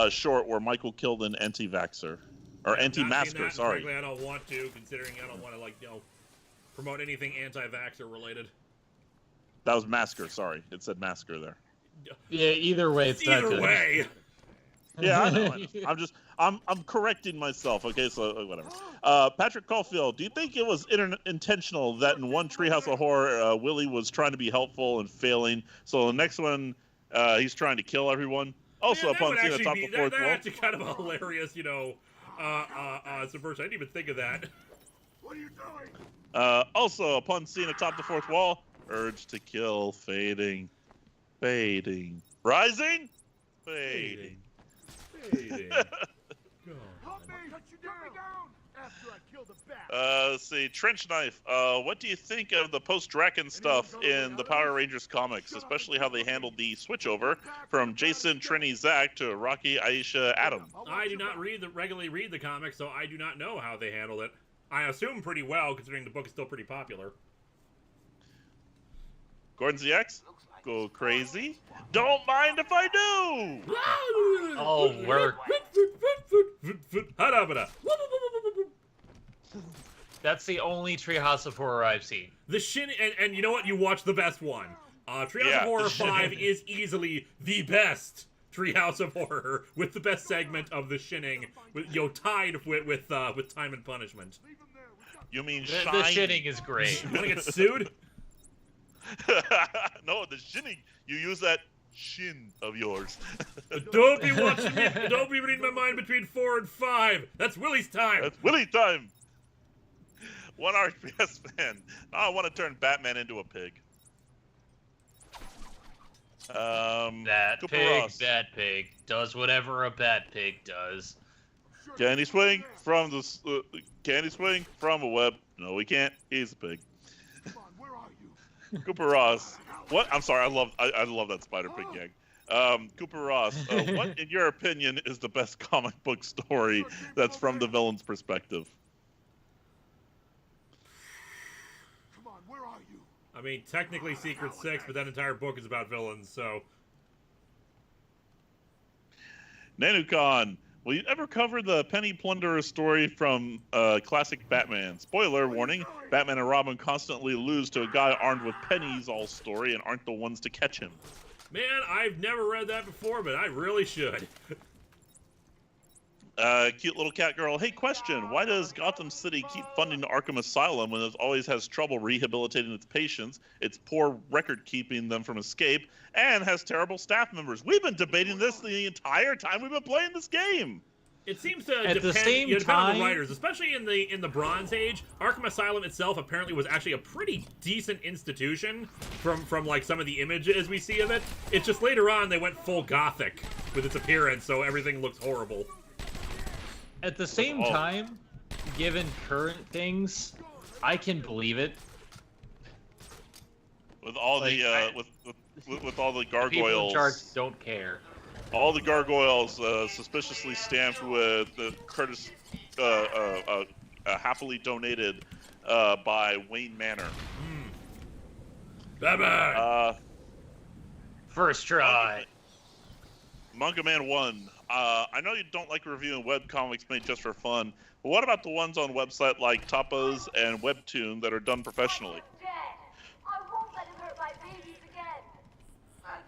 Short where Michael killed an anti-vaxxer. Or I've not seen anti-masker, that, sorry. Frankly, I don't want to, considering I don't want to, promote anything anti-vaxxer related. That was masker, sorry. It said masker there. Yeah, either way, it's not Either good. way. Yeah, I know. I'm correcting myself, okay, so whatever. Patrick Caulfield, do you think it was intentional that in one Treehouse of Horror, Willie was trying to be helpful and failing, so the next one, he's trying to kill everyone? Also, Man, upon seeing atop the fourth that wall. actually kind of a hilarious, subversion. I didn't even think of that. What are you doing? Also, upon seeing atop the fourth wall, urge to kill fading. Rising? Fading. Help me! Cut you down! After I kill the bat. Let's see, Trench Knife. What do you think of the post-Draken stuff in the Power Rangers comics, especially how they handled the switchover from Jason, Trini, Zach to Rocky, Aisha, Adam? I do not regularly read the comics, so I do not know how they handled it. I assume pretty well, considering the book is still pretty popular. Gordon ZX? Go crazy? Don't mind if I do! Oh, work. That's the only Treehouse of Horror I've seen. The shin, and you know what? You watch the best one. Treehouse Yeah, of Horror the 5 is easily the best Treehouse of Horror, with the best segment of the shinning, tied with Time and Punishment. You mean The shine? shitting is great. You want to get sued? No, the shinning. You use that shin of yours. Don't be watching me. Don't be reading my mind between 4 and 5. That's Willie's time. That's Willie time. One RPS fan. Now I want to turn Batman into a pig. That Cooper pig, Ross. that pig, does whatever a bad pig does. Can he swing from the? Can he swing from a web? No, he can't. He's a pig. Come on, where are you? Cooper Ross. What? I'm sorry. I love that spider pig gag. Cooper Ross. What, in your opinion, is the best comic book story that's from the villain's perspective? Come on, where are you? I mean, technically Secret 6, but that entire book is about villains, so... Nanucon. Will you ever cover the Penny Plunderer story from classic Batman? Spoiler warning, Batman and Robin constantly lose to a guy armed with pennies all story and aren't the ones to catch him. Man, I've never read that before, but I really should. Cute little cat girl. Hey, question. Why does Gotham City keep funding the Arkham Asylum when it always has trouble rehabilitating its patients, it's poor record keeping them from escape, and has terrible staff members? We've been debating this the entire time we've been playing this game. It seems to At the same depend on time- the writers, especially in the Bronze Age. Arkham Asylum itself apparently was actually a pretty decent institution from like some of the images we see of it. It's just later on they went full gothic with its appearance, so everything looks horrible. At the same time, given current things, I can believe it. With all Like, with all the People in gargoyles, charge don't care. all the gargoyles suspiciously stamped with the Curtis, happily donated by Wayne Manor. Batman! First try. Manga Man 1. I know you don't like reviewing web comics made just for fun, but what about the ones on website like Tapas and Webtoon that are done professionally? Dead. I won't let him hurt my babies again.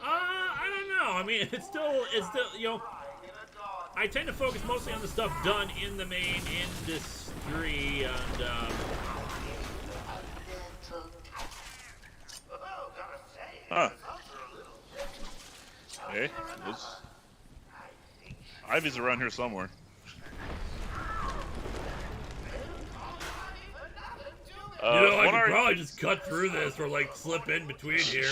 I don't know. I mean, it's still, you know, I tend to focus mostly on the stuff done in the main industry, and, Huh. Hey, Ivy's around here somewhere. you know, I what could are- probably just cut through this or, like, slip in between here.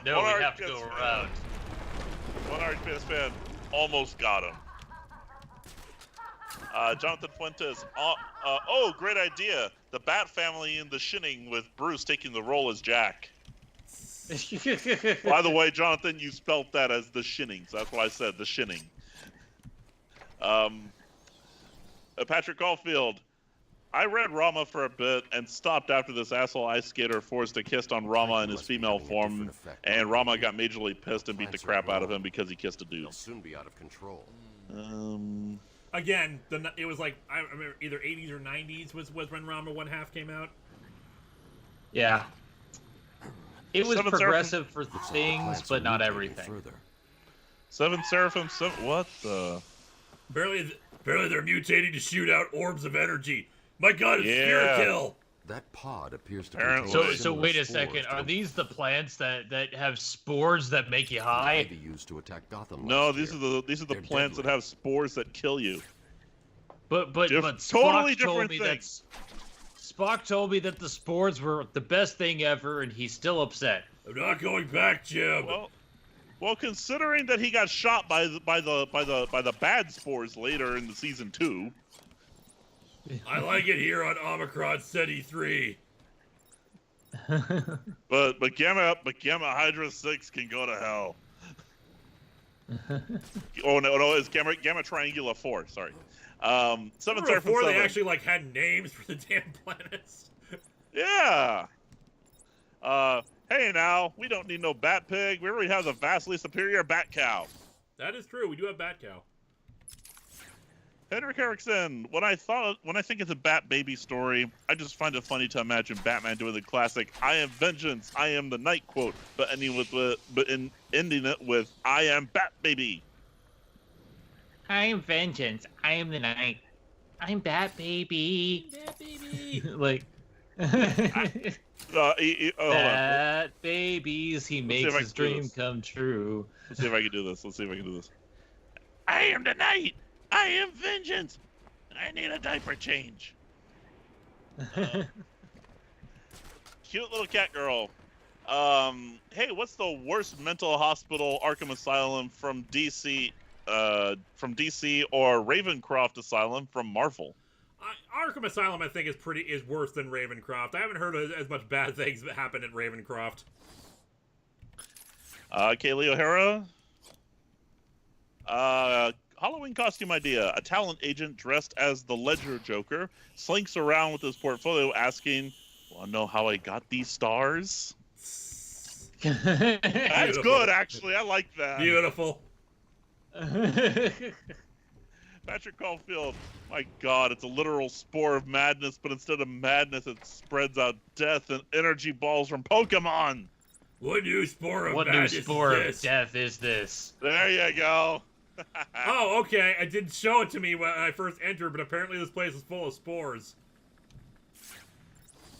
No, One we arc have to gets go failed. around. One RPS fan almost got him. Jonathan Fuentes. Oh, great idea. The Bat Family in The Shining with Bruce taking the role as Jack. By the way, Jonathan, you spelt that as The Shining, so that's why I said The Shining. Patrick Caulfield. I read Rama for a bit and stopped after this asshole ice skater forced a kiss on Rama in his female form, and Rama got majorly pissed and beat the crap out of him because he kissed a dude. They'll soon be out of control. Again, it was like, I remember either 80s or 90s was when Rama 1/2 came out. Yeah. It was Seven progressive for Looks like the things, plants but are not mutating everything. Further. Seven Seraphim, what the? Apparently they're mutating to shoot out orbs of energy. My god, it's Yeah. Spirit Kill! That pod appears to Apparently. control So similar wait a spores second. to Are the these the plants that have spores that make you high? ivy used to attack Gotham No, last these year? are the They're plants deadly. that have spores that kill you. But Totally Spock different told me thing. Spock told me that the spores were the best thing ever, and he's still upset. I'm not going back, Jim. Well, considering that he got shot by the bad spores later in the season 2. I like it here on Omicron City 3. But Gamma Hydra 6 can go to hell. Oh no, it's Gamma Triangula 4. Sorry. Seven Seraphim Before they 7. actually like had names for the damn planets. Yeah. Hey now, we don't need no Bat Pig. We already have the vastly superior Bat Cow. That is true. We do have Bat Cow. Henrik Erickson. When I think it's a Bat Baby story, I just find it funny to imagine Batman doing the classic "I am vengeance, I am the night" quote, but ending it with "I am Bat Baby." I am vengeance. I am the night. I'm Bat Baby. Bat Baby. Like. Hold on. Bat babies, he see makes if I his can do dream this. come true. Let's see if I can do this. I am the night. I am vengeance. I need a diaper change. Cute little cat girl. Hey, what's the worst mental hospital Arkham Asylum from DC? From DC or Ravencroft Asylum from Marvel? Arkham Asylum, I think, is worse than Ravencroft. I haven't heard as much bad things that happen at Ravencroft. Kaylee O'Hara. Halloween costume idea. A talent agent dressed as the Ledger Joker slinks around with his portfolio asking, "Wanna know how I got these stars?" That's Beautiful. good, actually. I like that. Beautiful. Patrick Caulfield. My God, it's a literal spore of madness, but instead of madness, it spreads out death and energy balls from Pokemon. What new spore of What new madness spore is of this? death is this? There you go. Oh, okay. It didn't show it to me when I first entered, but apparently this place is full of spores.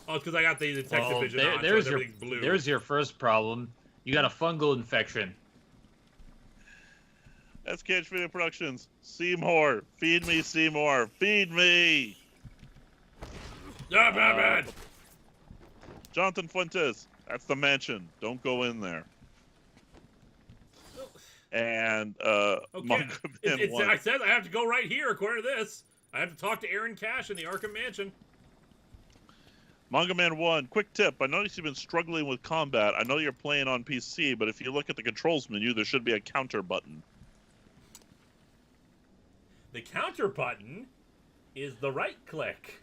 Oh, it's because I got the detective Well, vision on, there's so your everything's blue. there's your first problem. You got a fungal infection. SKH Video Productions. Seymour. Feed me, Seymour. Feed me. Ah, Batman! Jonathan Fuentes. That's the mansion. Don't go in there. And Okay. Manga Man It 1. I said I have to go right here, according to this. I have to talk to Aaron Cash in the Arkham Mansion. Manga Man 1, quick tip. I noticed you've been struggling with combat. I know you're playing on PC, but if you look at the controls menu, there should be a counter button. The counter button is the right click.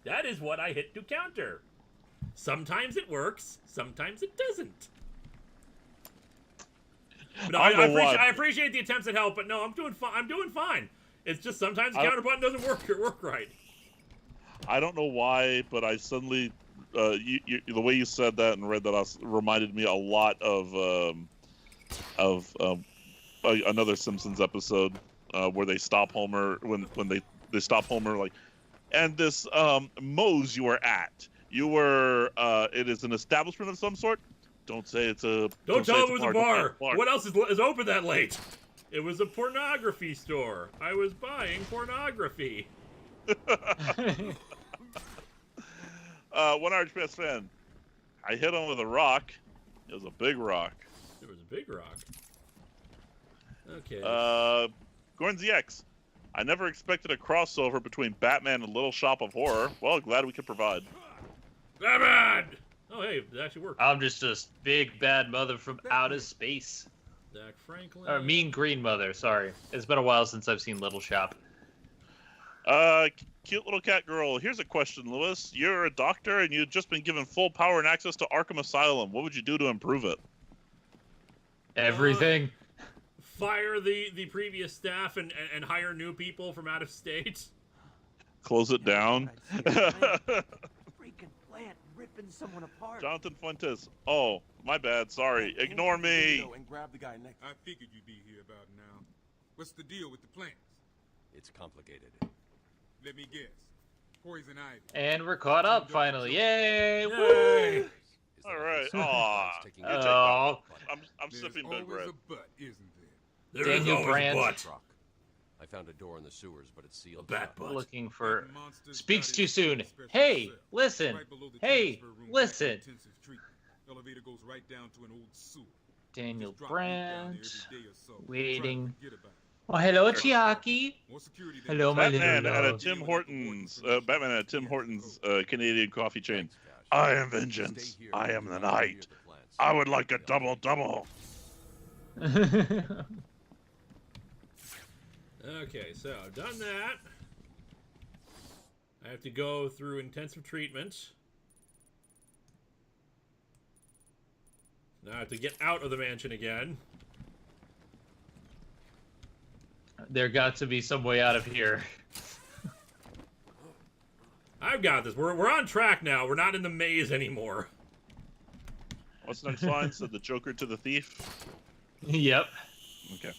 That is what I hit to counter. Sometimes it works, sometimes it doesn't. But no, I appreciate the attempts at help, but no, I'm doing fine. It's just sometimes the counter button doesn't work right. I don't know why, but I suddenly the way you said that and read that reminded me a lot of another Simpsons episode where they stop Homer when they stop Homer like, and this Moe's you were at. You were it is an establishment of some sort. Don't say it's a. Don't tell say him it's it was a bar. bar. What else is open that late? It was a pornography store. I was buying pornography. One Irish best fan. I hit him with a rock. It was a big rock. It was a big rock. Okay. Gordon ZX. I never expected a crossover between Batman and Little Shop of Horror. Well, glad we could provide. Batman! Oh, hey, it actually worked. I'm just a big bad mother from outer space. Zach Franklin. Or mean green mother, sorry. It's been a while since I've seen Little Shop. Cute little cat girl. Here's a question, Lewis. You're a doctor and you've just been given full power and access to Arkham Asylum. What would you do to improve it? Everything. Fire the previous staff and hire new people from out of state. Close it down. Freaking plant ripping someone apart. Jonathan Fuentes. Oh, my bad. Sorry. Ignore me. And grab the guy next. I figured you'd be here about now. What's the deal with the plants? It's complicated. Let me guess. Poison ivy. And we're caught up finally. Yay! Yay! Woo! All right. Aw. Oh. I'm There's sipping always big red. a but, isn't there? There is Daniel always a Brandt. butt. Truck. I found a door in the sewers, but it's A sealed. bat shut. butt. Looking for... That monster's Speaks got too it soon. in a special Hey, cell, listen. right below the Hey, transfer room, listen. intensive treatment. Elevator goes right down to an old sewer. Daniel Just drop me down there Brandt. every day or so. Try to Waiting. forget about it. Oh, hello, Chiaki. More security than Hello, my Batman little at a love. Tim Hortons. Batman at a Tim Hortons Canadian coffee chain. Thanks, Cash. I am Stay vengeance. here I and am do the not leave night. the plants. I would like a double. Okay, so I've done that. I have to go through intensive treatment. Now I have to get out of the mansion again. There got to be some way out of here. I've got this. We're on track now. We're not in the maze anymore. What's the next line? Said the Joker to the thief. Yep. Okay.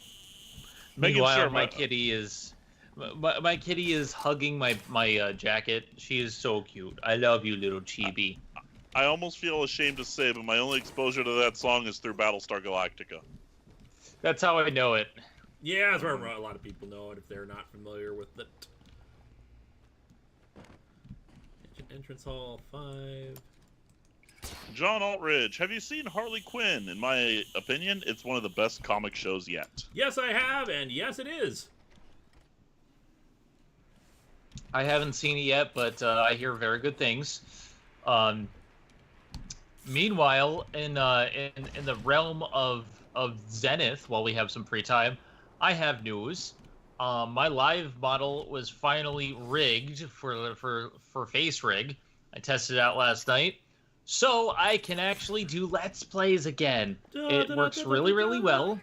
Making Meanwhile, sure my kitty is... My kitty is hugging my jacket. She is so cute. I love you, little chibi. I almost feel ashamed to say, but my only exposure to that song is through Battlestar Galactica. That's how I know it. Yeah, that's where a lot of people know it if they're not familiar with it. Entrance Hall 5. John Altridge, have you seen Harley Quinn? In my opinion, it's one of the best comic shows yet. Yes, I have, and yes, it is. I haven't seen it yet, but I hear very good things. Meanwhile, in the realm of Zenith, while we have some free time, I have news. My live model was finally rigged for face rig. I tested it out last night, so I can actually do Let's Plays again. It works really, really well.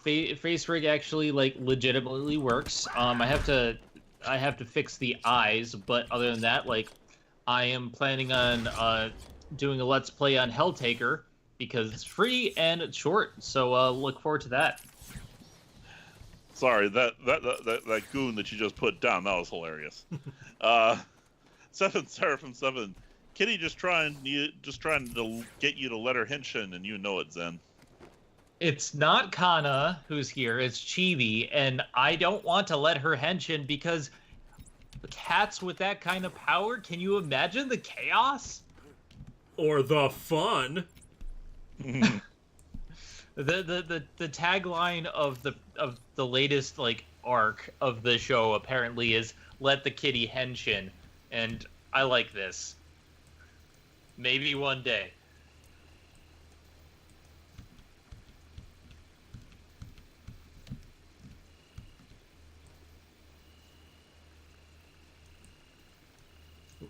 Face rig actually legitimately works. I have to fix the eyes, but other than that, I am planning on doing a Let's Play on Helltaker because it's free and it's short. So look forward to that. Sorry, that goon that you just put down, that was hilarious. 7 Seraphim 7. Kitty just trying to get you to let her henshin, and you know it, Zen. It's not Kana who's here, it's Chibi, and I don't want to let her henshin because cats with that kind of power, can you imagine the chaos? Or the fun. The tagline of the latest arc of the show apparently is "Let the kitty henshin," and I like this. Maybe one day.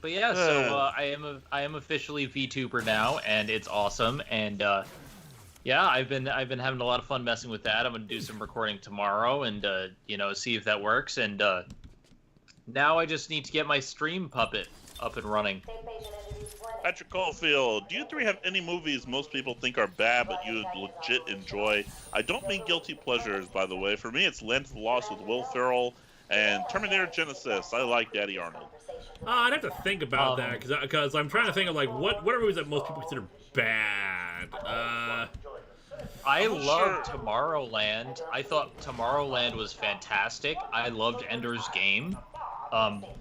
But yeah, so I am officially VTuber now, and it's awesome. And yeah, I've been having a lot of fun messing with that. I'm gonna do some recording tomorrow, and see if that works. And now I just need to get my stream puppet up and running. Patrick Caulfield, do you three have any movies most people think are bad but you legit enjoy? I don't mean guilty pleasures, by the way. For me, it's Land of the Lost with Will Ferrell and Terminator Genesis. I like Daddy Arnold. I'd have to think about that because I'm trying to think of like what are movies that most people consider bad. I loved Tomorrowland. I thought Tomorrowland was fantastic. I loved Ender's Game.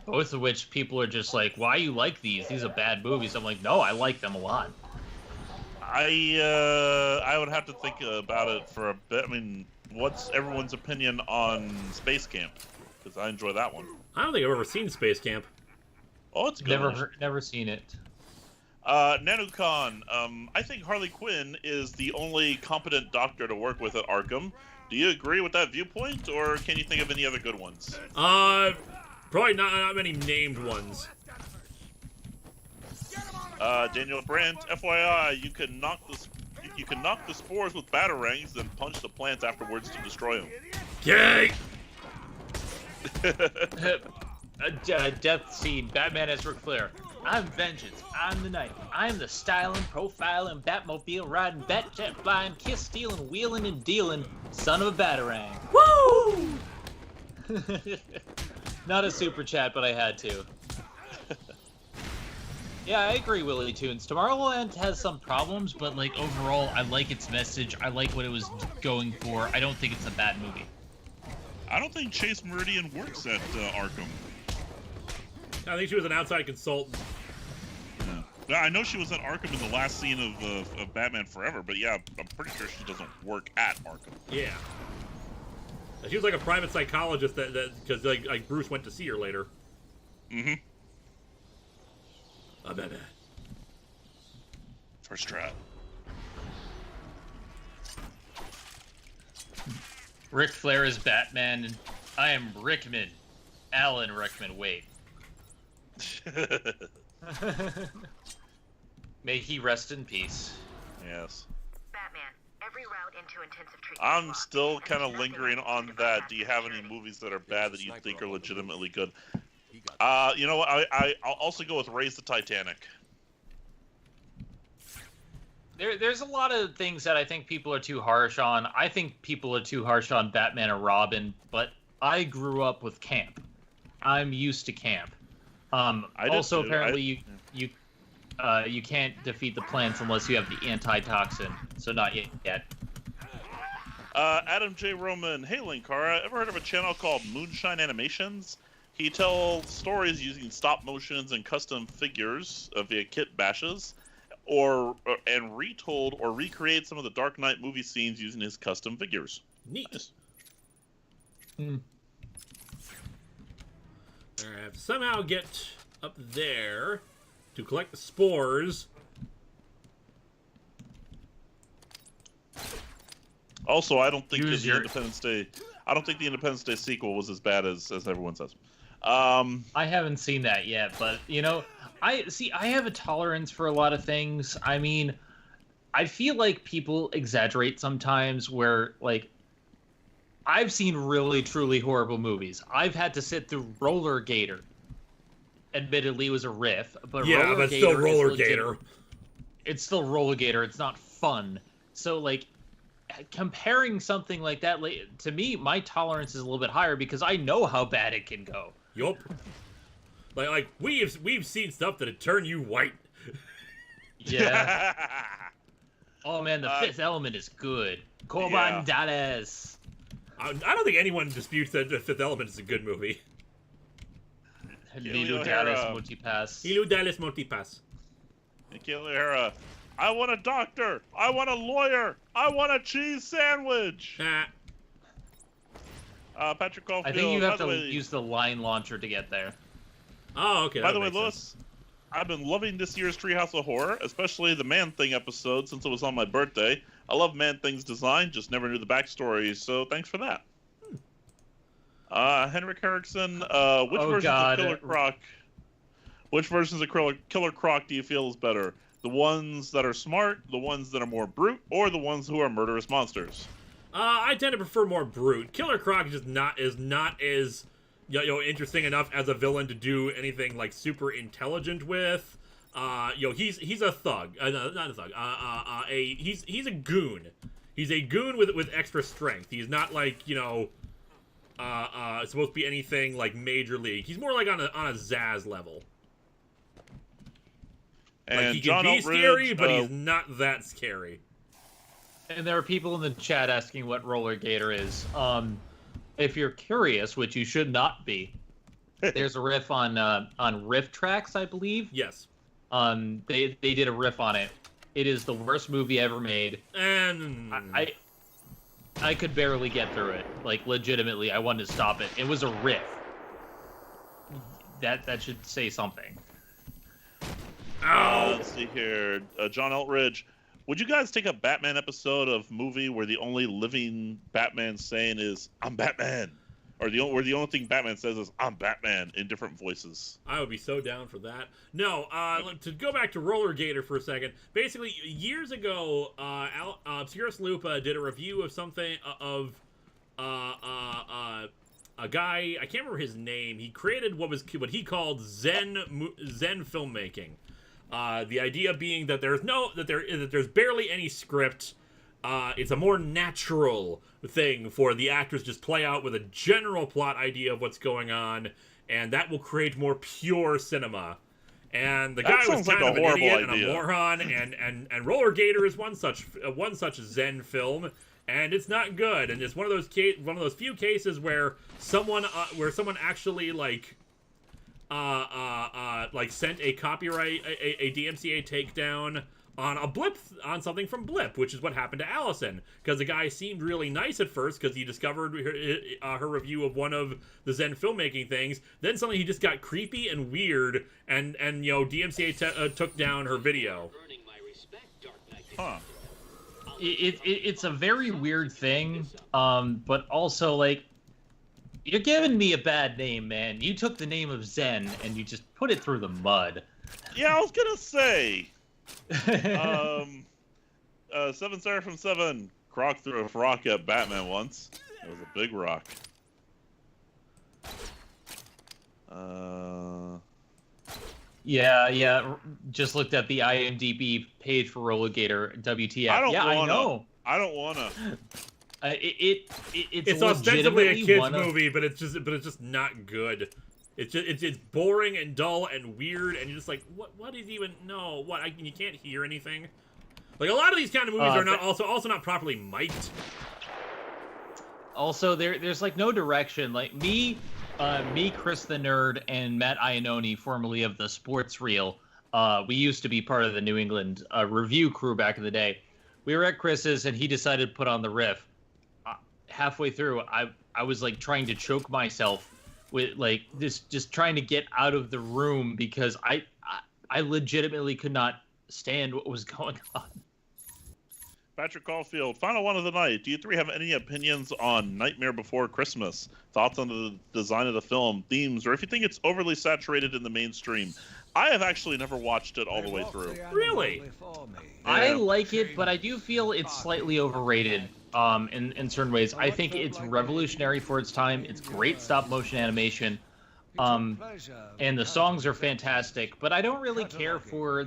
Both of which people are just like, why you like these? These are bad movies. I'm like, no, I like them a lot. I would have to think about it for a bit. I mean, what's everyone's opinion on Space Camp? Because I enjoy that one. I don't think I've ever seen Space Camp. Oh, it's good. Never seen it. Nanucon, I think Harley Quinn is the only competent doctor to work with at Arkham. Do you agree with that viewpoint, or can you think of any other good ones? Probably not many named ones. Daniel Brandt, FYI, you can knock the spores with batarangs, then punch the plants afterwards to destroy them. Yay! Death Scene, Batman as Ric Flair. I'm vengeance, I'm the knight, I'm the styling, profiling, Batmobile riding, Batjet flying, kiss stealing, wheeling and dealing, son of a batarang. Woo! Not a super chat, but I had to. Yeah, I agree, Willie Tunes. Tomorrowland has some problems, but like overall, I like its message. I like what it was going for. I don't think it's a bad movie. I don't think Chase Meridian works at Arkham. I think she was an outside consultant. Yeah, I know she was at Arkham in the last scene of Batman Forever, but yeah, I'm pretty sure she doesn't work at Arkham. Yeah. She was like a private psychologist that because like Bruce went to see her later. Mm-hmm. Batman. First try. Ric Flair is Batman, and I am Rickman. Alan Rickman, wait. May he rest in peace. Yes. Batman, every route into intensive treatment. I'm still kind of lingering on that. Do you have any movies that are bad that you think are legitimately good? You know what? I'll also go with Raise the Titanic. There's a lot of things that I think people are too harsh on. I think people are too harsh on Batman and Robin, but I grew up with camp. I'm used to camp. Also, apparently, you can't defeat the plants unless you have the antitoxin. So not yet. Adam J. Roman, hey Linkara, ever heard of a channel called Moonshine Animations? He tells stories using stop motions and custom figures via kit bashes, and retold or recreate some of the Dark Knight movie scenes using his custom figures. Neat. Nice. I have to somehow get up there to collect the spores. Also, I don't think the Independence Day sequel was as bad as everyone says. I haven't seen that yet, but you know, I have a tolerance for a lot of things. I mean, I feel like people exaggerate sometimes where like I've seen really truly horrible movies. I've had to sit through Roller Gator. Admittedly, it was a riff, but yeah, Roller but Gator still Roller Gator. It's still Roller Gator. It's not fun. So like comparing something like that, to me, my tolerance is a little bit higher because I know how bad it can go. Yup. Like we've seen stuff that'd turn you white. Yeah. Oh man, the Fifth Element is good. Corban Dallas. I don't think anyone disputes that The Fifth Element is a good movie. Lilo Dallas Multipass. Lilo Dallas Multipass. Nikhil O'Hara, I want a doctor. I want a lawyer. I want a cheese sandwich. Patrick Caulfield. I think you have to use the line launcher to get there. Oh, okay. By the way, Lewis, I've been loving this year's Treehouse of Horror, especially the Man-Thing episode since it was on my birthday. I love Man-Thing's design, just never knew the backstory, so thanks for that. Henrik Erickson, which versions of Killer Croc? Which versions of Killer Croc do you feel is better? The ones that are smart, the ones that are more brute, or the ones who are murderous monsters? I tend to prefer more brute. Killer Croc is not as interesting enough as a villain to do anything like super intelligent with. He's a thug. No, not a thug. He's a goon. He's a goon with extra strength. He's not like supposed to be anything like major league. He's more like on a Zaz level. And like he John can be Eltridge, scary, but he's not that scary. And there are people in the chat asking what Roller Gator is. If you're curious, which you should not be, there's a riff on Riff Tracks, I believe. Yes. They did a riff on it. It is the worst movie ever made. And I could barely get through it. Like, legitimately, I wanted to stop it. It was a riff. That should say something. Let's see here. John Eltridge, would you guys take a Batman episode of movie where the only living Batman saying is, I'm Batman? Or where the only thing Batman says is, I'm Batman, in different voices? I would be so down for that. No, to go back to Roller Gator for a second. Basically, years ago, Obscurus Lupa did a review of something, of a guy, I can't remember his name. He created what he called Zen filmmaking. The idea being that there's barely any script. It's a more natural thing for the actors just play out with a general plot idea of what's going on, and that will create more pure cinema. And the guy was kind of an idiot and a moron, and Roller Gator is one such Zen film, and it's not good. And it's one of those few cases where someone actually like sent a copyright a DMCA takedown on something from Blip, which is what happened to Allison, because the guy seemed really nice at first because he discovered her review of one of the Zen filmmaking things. Then suddenly he just got creepy and weird, and DMCA took down her video. Huh. It's a very weird thing, but also, like, you're giving me a bad name, man. You took the name of Zen and you just put it through the mud. Yeah, I was gonna say. 7 Star from 7. Croc threw a rock at Batman once. It was a big rock. Yeah. Just looked at the IMDb page for Roller Gator. WTF? I know. I don't wanna. It's ostensibly a kids movie, but it's just not good. It's boring and dull and weird, and you're just like, what is even you can't hear anything. Like, a lot of these kind of movies are not also not properly mic'd. Also, there's like no direction. Like me, Chris the Nerd, and Matt Iannone, formerly of the Sports Reel. We used to be part of the New England review crew back in the day. We were at Chris's, and he decided to put on the riff. Halfway through, I was like trying to choke myself with like this, just trying to get out of the room because I legitimately could not stand what was going on. Patrick Caulfield, final one of the night. Do you three have any opinions on Nightmare Before Christmas? Thoughts on the design of the film, themes, or if you think it's overly saturated in the mainstream? I have actually never watched it all the way through. Really? I like it, but I do feel it's slightly overrated in certain ways. I think it's revolutionary for its time. It's great stop-motion animation. And the songs are fantastic, but I don't really care for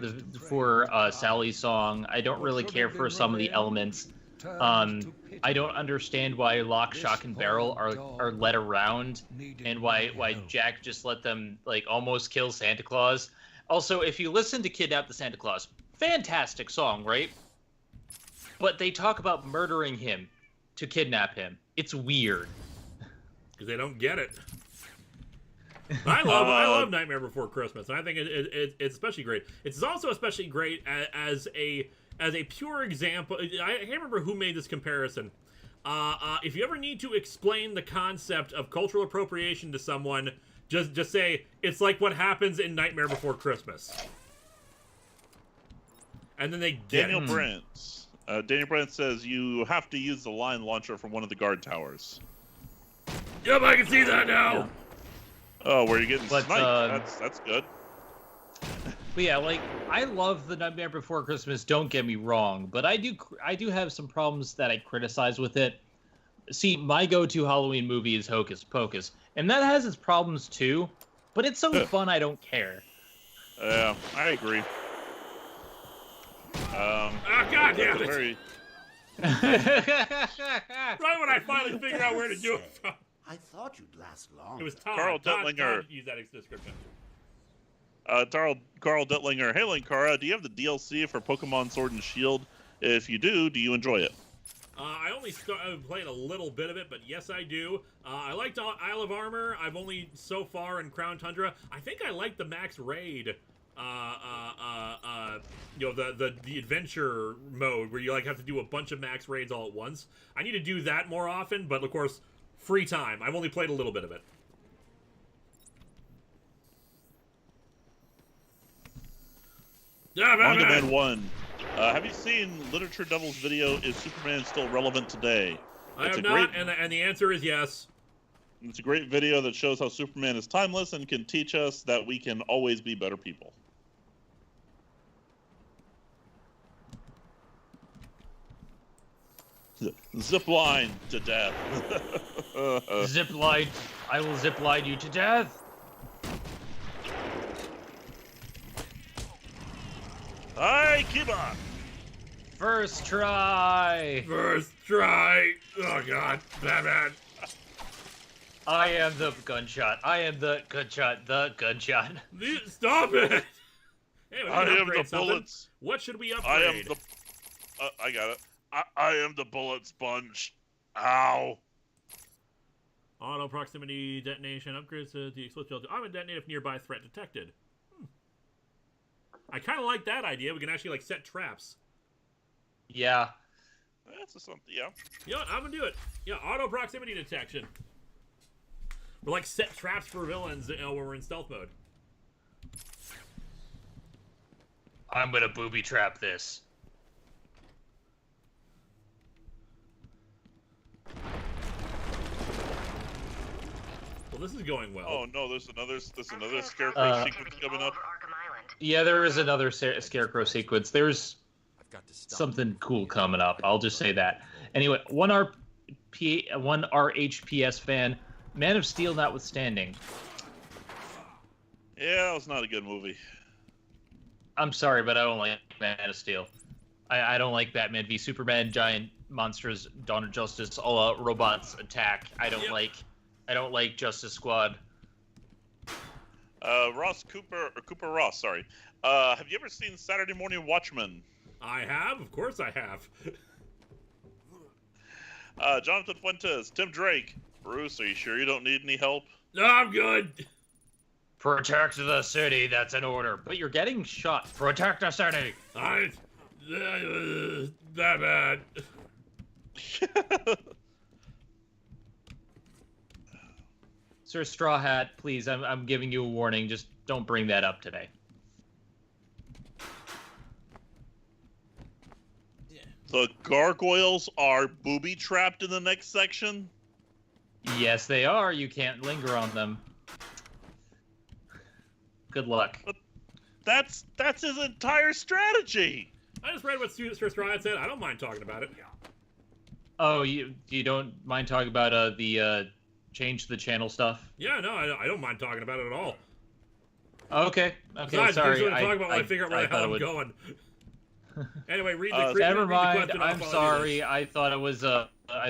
Sally's song. I don't really care for some of the elements. I don't understand why Lock, Shock, and Barrel are led around, and why Jack just let them like almost kill Santa Claus. Also, if you listen to Kidnap the Santa Claus, fantastic song, right? But they talk about murdering him to kidnap him. It's weird. Because they don't get it. I love Nightmare Before Christmas, and I think it's especially great. It's also especially great as a pure example. I can't remember who made this comparison. If you ever need to explain the concept of cultural appropriation to someone, just say it's like what happens in Nightmare Before Christmas, and then they get Daniel Brandt. Daniel Brandt says you have to use the line launcher from one of the guard towers. Yep, I can see that now. Yeah. Oh, where you're getting sniped. That's good. But yeah, like, I love the Nightmare Before Christmas, don't get me wrong, but I do have some problems that I criticize with it. See, my go-to Halloween movie is Hocus Pocus, and that has its problems too, but it's so fun I don't care. Yeah, I agree. God damn it! Very... Right when I finally figured out where to do it from. I thought you'd last long. It was Todd. Carl Todd Dittlinger. used that description. Carl Dittlinger. Hey, Linkara, do you have the DLC for Pokemon Sword and Shield? If you do you enjoy it? I only played a little bit of it, but yes, I do. I liked Isle of Armor. I've only so far in Crown Tundra. I think I like the Max Raid. The adventure mode where you like have to do a bunch of max raids all at once. I need to do that more often, but of course, free time. I've only played a little bit of it. Yeah, Manga Man 1. Have you seen Literature Devil's video, Is Superman Still Relevant Today? I have not, and the answer is yes. It's a great video that shows how Superman is timeless and can teach us that we can always be better people. Zip line to death. Zip line. I will zip line you to death. Hi, Kiba. First try. First try. Oh God, Batman. I am the gunshot. I am the gunshot. The gunshot. Stop it. Hey, we I can am upgrade the something. bullets. What should we I upgrade? am the. I got it. I am the bullet sponge. Ow. Auto proximity detonation upgrades to the explosive shelter. I'm a detonate if nearby threat detected. I kind of like that idea. We can actually like set traps. Yeah. That's something. Yeah. You know what? I'm gonna do it. Yeah, auto proximity detection. We're like set traps for villains, when we're in stealth mode. I'm gonna booby trap this. Well, this is going well. Oh no, there's another scarecrow sequence coming up. Arkham Island. Yeah, there is another scarecrow sequence. There's I've got to stop. something cool coming up. I'll just say that. Anyway, one RHPS fan, Man of Steel notwithstanding. Yeah, that was not a good movie. I'm sorry, but I don't like Man of Steel. I don't like Batman v Superman, giant monsters, Dawn of Justice, all robots attack. I don't like Justice Squad. Cooper Ross, sorry. Have you ever seen Saturday Morning Watchmen? I have, of course I have. Jonathan Fuentes, Tim Drake. Bruce, are you sure you don't need any help? No, I'm good. Protect the city, that's an order. But you're getting shot. Protect the city. Batman. Sir Straw Hat, please, I'm giving you a warning. Just don't bring that up today. The gargoyles are booby-trapped in the next section? Yes, they are. You can't linger on them. Good luck. But that's his entire strategy! I just read what Sir Straw Hat said. I don't mind talking about it. Oh, you don't mind talking about the change the channel stuff? Yeah, no, I don't mind talking about it at all. Okay, Besides, sorry. I'm talk about when I figure out where the hell I'm going. Anyway, read the Never read the mind. question off I'm while I do sorry. this. I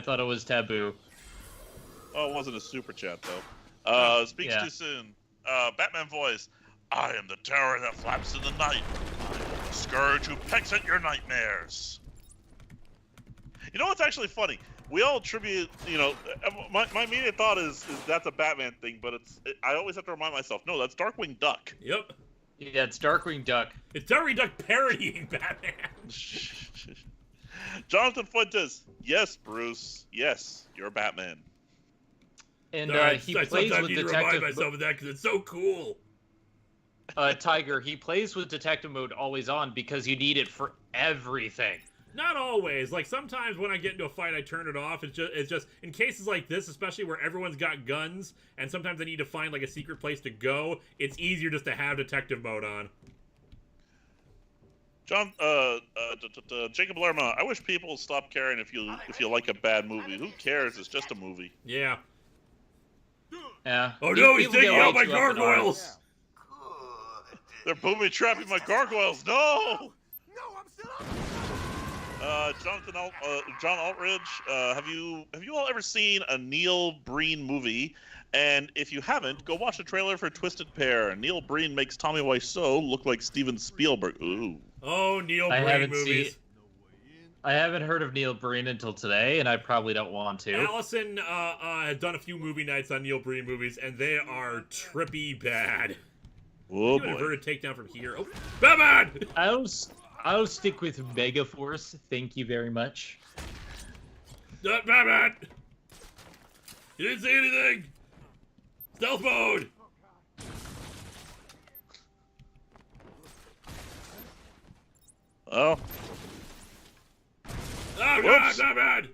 thought it was taboo. Oh, it wasn't a super chat, though. Speaks yeah. too soon. Batman voice. I am the terror that flaps in the night. I am the scourge who pecks at your nightmares. You know what's actually funny? We all attribute, my immediate thought is that's a Batman thing, but I always have to remind myself, no, that's Darkwing Duck. Yep. Yeah, it's Darkwing Duck. It's Darkwing Duck parodying Batman. Jonathan Fuentes. Yes, Bruce. Yes, you're Batman. And he I plays sometimes with need to remind detective. myself of that because it's so cool. Tiger, he plays with detective mode always on because you need it for everything. Not always. Like sometimes when I get into a fight, I turn it off. It's just in cases like this, especially where everyone's got guns, and sometimes I need to find like a secret place to go. It's easier just to have detective mode on. John, Jacob Lerma, I wish people would stop caring if you like a bad movie. Who cares? It's just a movie. Yeah. Yeah. Oh no, he's People get taking out way my too up in arms. gargoyles! They're booby trapping my gargoyles. No! No, I'm still up. John Altridge, have you all ever seen a Neil Breen movie? And if you haven't, go watch the trailer for Twisted Pair. Neil Breen makes Tommy Wiseau look like Steven Spielberg. Ooh. Oh, Neil I Breen haven't movies. I haven't heard of Neil Breen until today, and I probably don't want to. Allison has done a few movie nights on Neil Breen movies, and they are trippy bad. Oh You would have boy. heard a takedown from here. Oh, Batman! I'll stick with Megaforce. Thank you very much. Batman! You didn't say anything! Stealth mode! Oh. Oh Whoops. God, Batman!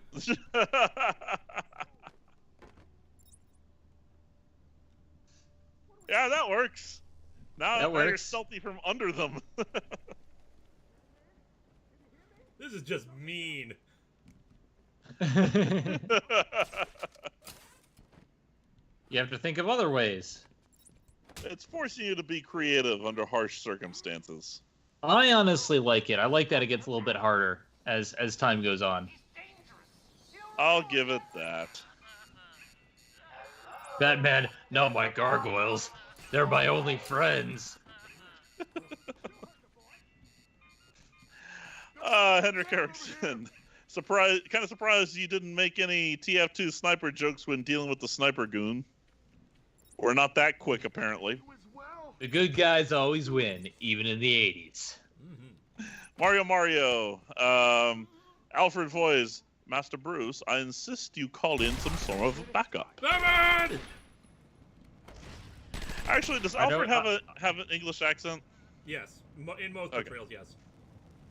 Yeah, that works. Now That you're works. stealthy from under them. This is just mean. You have to think of other ways. It's forcing you to be creative under harsh circumstances. I honestly like it. I like that it gets a little bit harder as time goes on. I'll give it that. Batman, not my gargoyles. They're my only friends. Henrik Erickson. Kind of surprised you didn't make any TF2 sniper jokes when dealing with the sniper goon. Or not that quick, apparently. The good guys always win, even in the 80s. Mario. Alfred Voice. Master Bruce, I insist you call in some sort of backup. Batman! Actually, does I Alfred don't- have an English accent? Yes, in most Okay. portrayals, yes.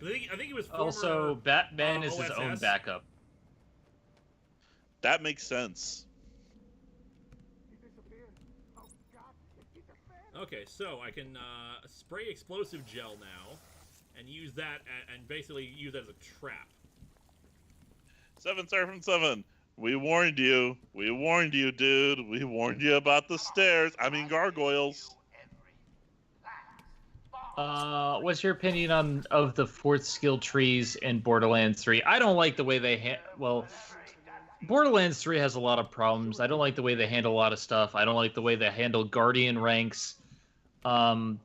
I think he was former, Also, Batman is his OSS. own backup. That makes sense. Okay, so I can spray explosive gel now, and use that and basically use that as a trap. 7 We warned you. We warned you, dude. We warned you about the stairs. I mean gargoyles. What's your opinion of the fourth skill trees in Borderlands 3? I don't like the way they Borderlands 3 has a lot of problems. I don't like the way they handle a lot of stuff. I don't like the way they handle Guardian ranks. I've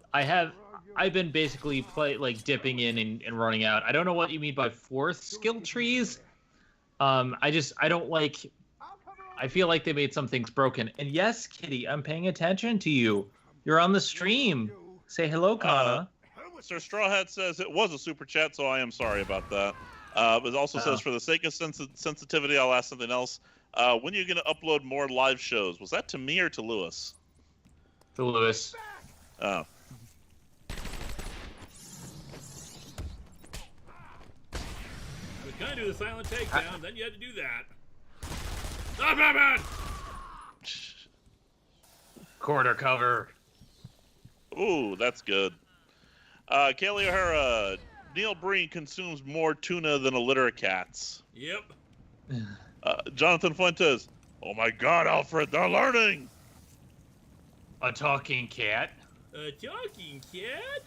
been basically dipping in and running out. I don't know what you mean by fourth skill trees. I don't like. I feel like they made some things broken. And yes, Kitty, I'm paying attention to you. You're on the stream. Say hello, Kana. Sir Straw Hat says it was a super chat, so I am sorry about that. But it also says, for the sake of sensitivity, I'll ask something else. When are you going to upload more live shows? Was that to me or to Lewis? To Lewis. Oh. I was gonna do the silent takedown, then you had to do that. Ah, Batman! Quarter cover. Ooh, that's good. Kaylee O'Hara, Neil Breen consumes more tuna than a litter of cats. Yep. Jonathan Fuentes, oh my God, Alfred, they're learning. A talking cat. A talking cat?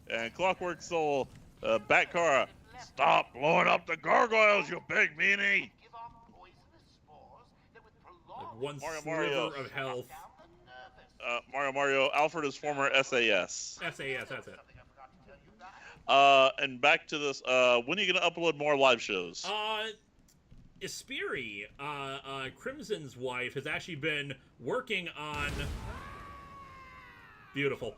And Clockwork Soul, Batcara, stop blowing up the gargoyles, you big meanie. Like one Mario. sliver of health. Mario, Alfred is former SAS. SAS, that's it. And back to this, when are you going to upload more live shows? Ispiri, Crimson's wife, has actually been working on... Beautiful.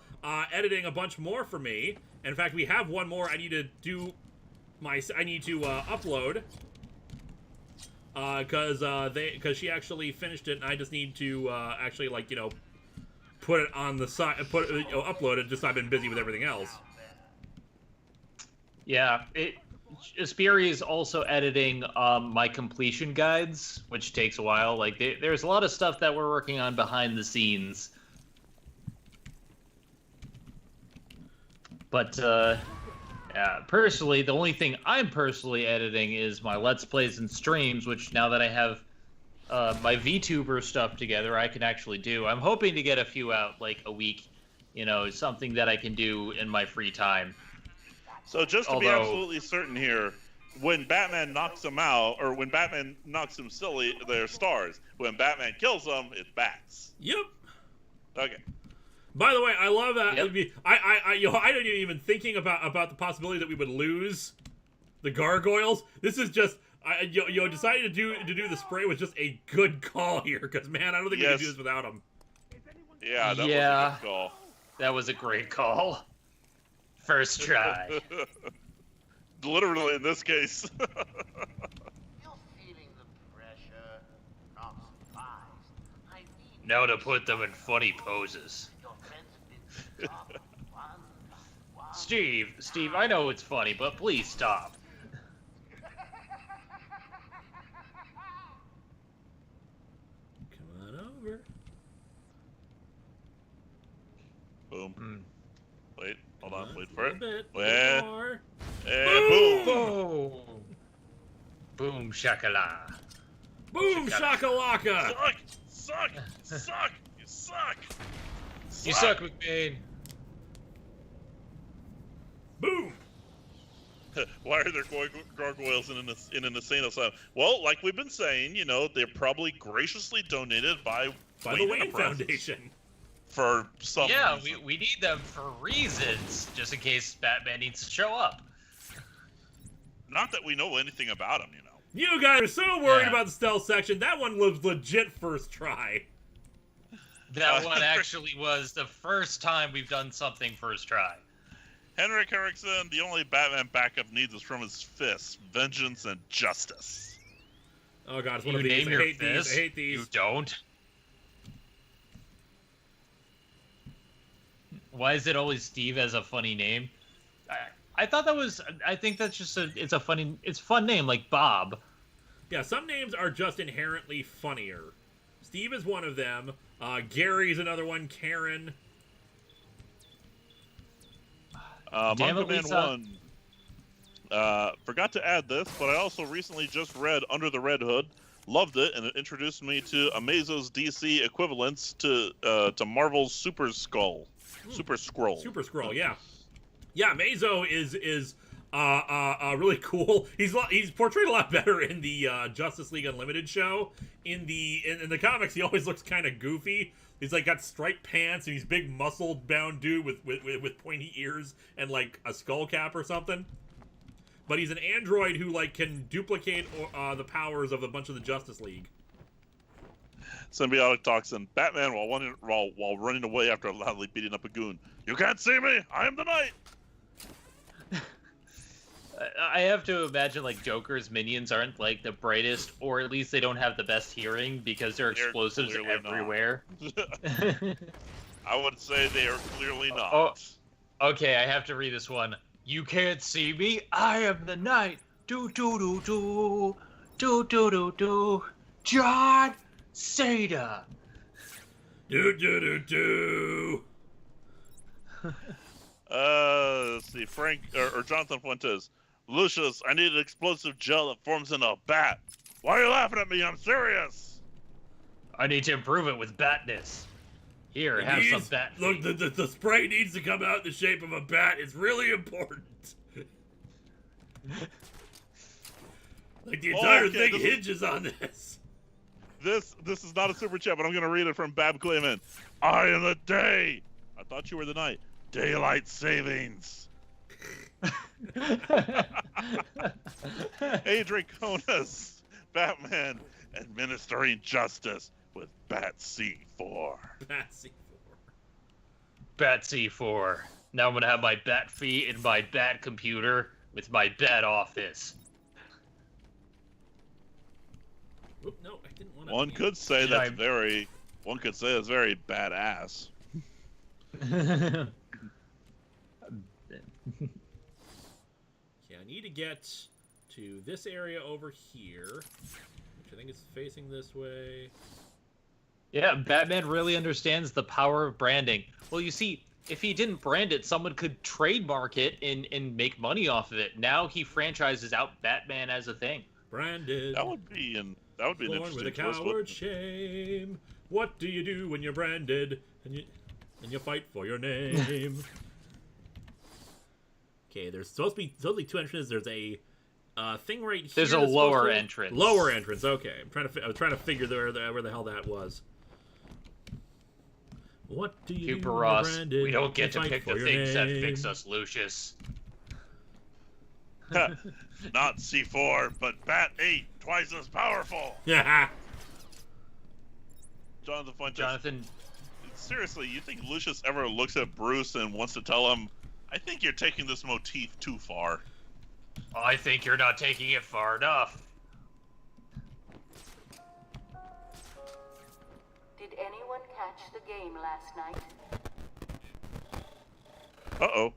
Editing a bunch more for me. In fact, we have one more I need to do I need to upload. Because she actually finished it, and I just need to actually, put it on the side, upload it, just I've been busy with everything else. Yeah, Aspiri is also editing my completion guides, which takes a while. There's a lot of stuff that we're working on behind the scenes. But personally, the only thing I'm personally editing is my Let's Plays and streams, which now that I have my VTuber stuff together, I can actually do. I'm hoping to get a few out, like a week, something that I can do in my free time. So just to be absolutely certain here, when Batman knocks them out, or when Batman knocks them silly, they're stars. When Batman kills them, it's bats. Yep. Okay. By the way, I love that. Yep. I don't even thinking about the possibility that we would lose the gargoyles. This is just deciding to do the spray was just a good call here, because man, I don't think we can do this without them. Yeah, that was a good call. That was a great call. First try. Literally in this case. You're feeling the pressure. Not surprised. I mean, Now to put them in funny poses. your friends have been dropped one by one. Steve, I know it's funny, but please stop. Come on over. Boom. Wait, hold on, wait A for it. bit Where? more. And boom! Boom! Boom shakalaka. Boom shakalaka. Suck! You suck! You suck, McBain. Boom. Why are there gargoyles in an insane asylum? Well, like we've been saying, they're probably graciously donated by the Wayne Wayne Enterprises Foundation. for some Yeah, reason. we need them for reasons, just in case Batman needs to show up. Not that we know anything about them, You guys are so worried Yeah. about the stealth section. That one was legit first try. That one actually was the first time we've done something first try. Henrik Eriksson, the only Batman backup needs is from his fists, vengeance and justice. Oh god, it's one You of these. name I your hate these. fist? I hate these. You don't? Why is it always Steve as a funny name? I thought that was. I think that's just it's a fun name, like Bob. Yeah, some names are just inherently funnier. Steve is one of them. Gary's another one. Karen. Damn it, Monkey Man Lisa. 1. Forgot to add this, but I also recently just read Under the Red Hood. Loved it, and it introduced me to Amazo's DC equivalents to Marvel's Super Skrull. Super Skrull, yeah. Yeah, Mazo is really cool. He's portrayed a lot better in the Justice League Unlimited show. In the comics, he always looks kind of goofy. He's like got striped pants and he's big muscle-bound dude with pointy ears and like a skull cap or something. But he's an android who like can duplicate the powers of a bunch of the Justice League. Symbiotic toxin. Batman while running away after loudly beating up a goon. You can't see me. I am the Knight. I have to imagine like Joker's minions aren't like the brightest, or at least they don't have the best hearing because there are They're explosives clearly not. everywhere. I would say they are clearly not. Oh. Okay, I have to read this one. You can't see me. I am the Knight. Do do do do do do do do. John Cena. Do. Let's see. Frank or Jonathan Fuentes. Lucius, I need an explosive gel that forms in a bat. Why are you laughing at me? I'm serious. I need to improve it with batness. Here, have some bat. Look, the spray needs to come out in the shape of a bat. It's really important. Like the entire thing hinges on this. This is not a super chat, but I'm gonna read it from Bab Clayman. I am the day. I thought you were the night. Daylight savings. Hey, Draconis, Batman administering justice with Bat C4. Bat C4. Bat C4. Now I'm gonna have my bat feet in my bat computer with my bat office. Oop, no, I didn't want to. One could say that's very. One could say it's very badass. Okay, I need to get to this area over here, which I think is facing this way. Yeah, Batman really understands the power of branding. Well, you see, if he didn't brand it, someone could trademark it and make money off of it. Now he franchises out Batman as a thing. Branded. That would be an Born with interesting a twist. coward's shame. What do you do when you're branded and you fight for your name? Okay, there's supposed to be two entrances. There's a thing right here. There's a that's lower supposed to- entrance. Lower entrance. Okay, I was trying to figure where the hell that was. What do you do Cooper when you're Ross, branded? we don't get You to fight pick for the your things that name. fix us, Lucius. Not C4, but Bat 8, twice as powerful. Yeah. Jonathan Fuentes. Jonathan, Seriously, you think Lucius ever looks at Bruce and wants to tell him, I think you're taking this motif too far. I think you're not taking it far enough. Did anyone catch the game last night? Uh-oh.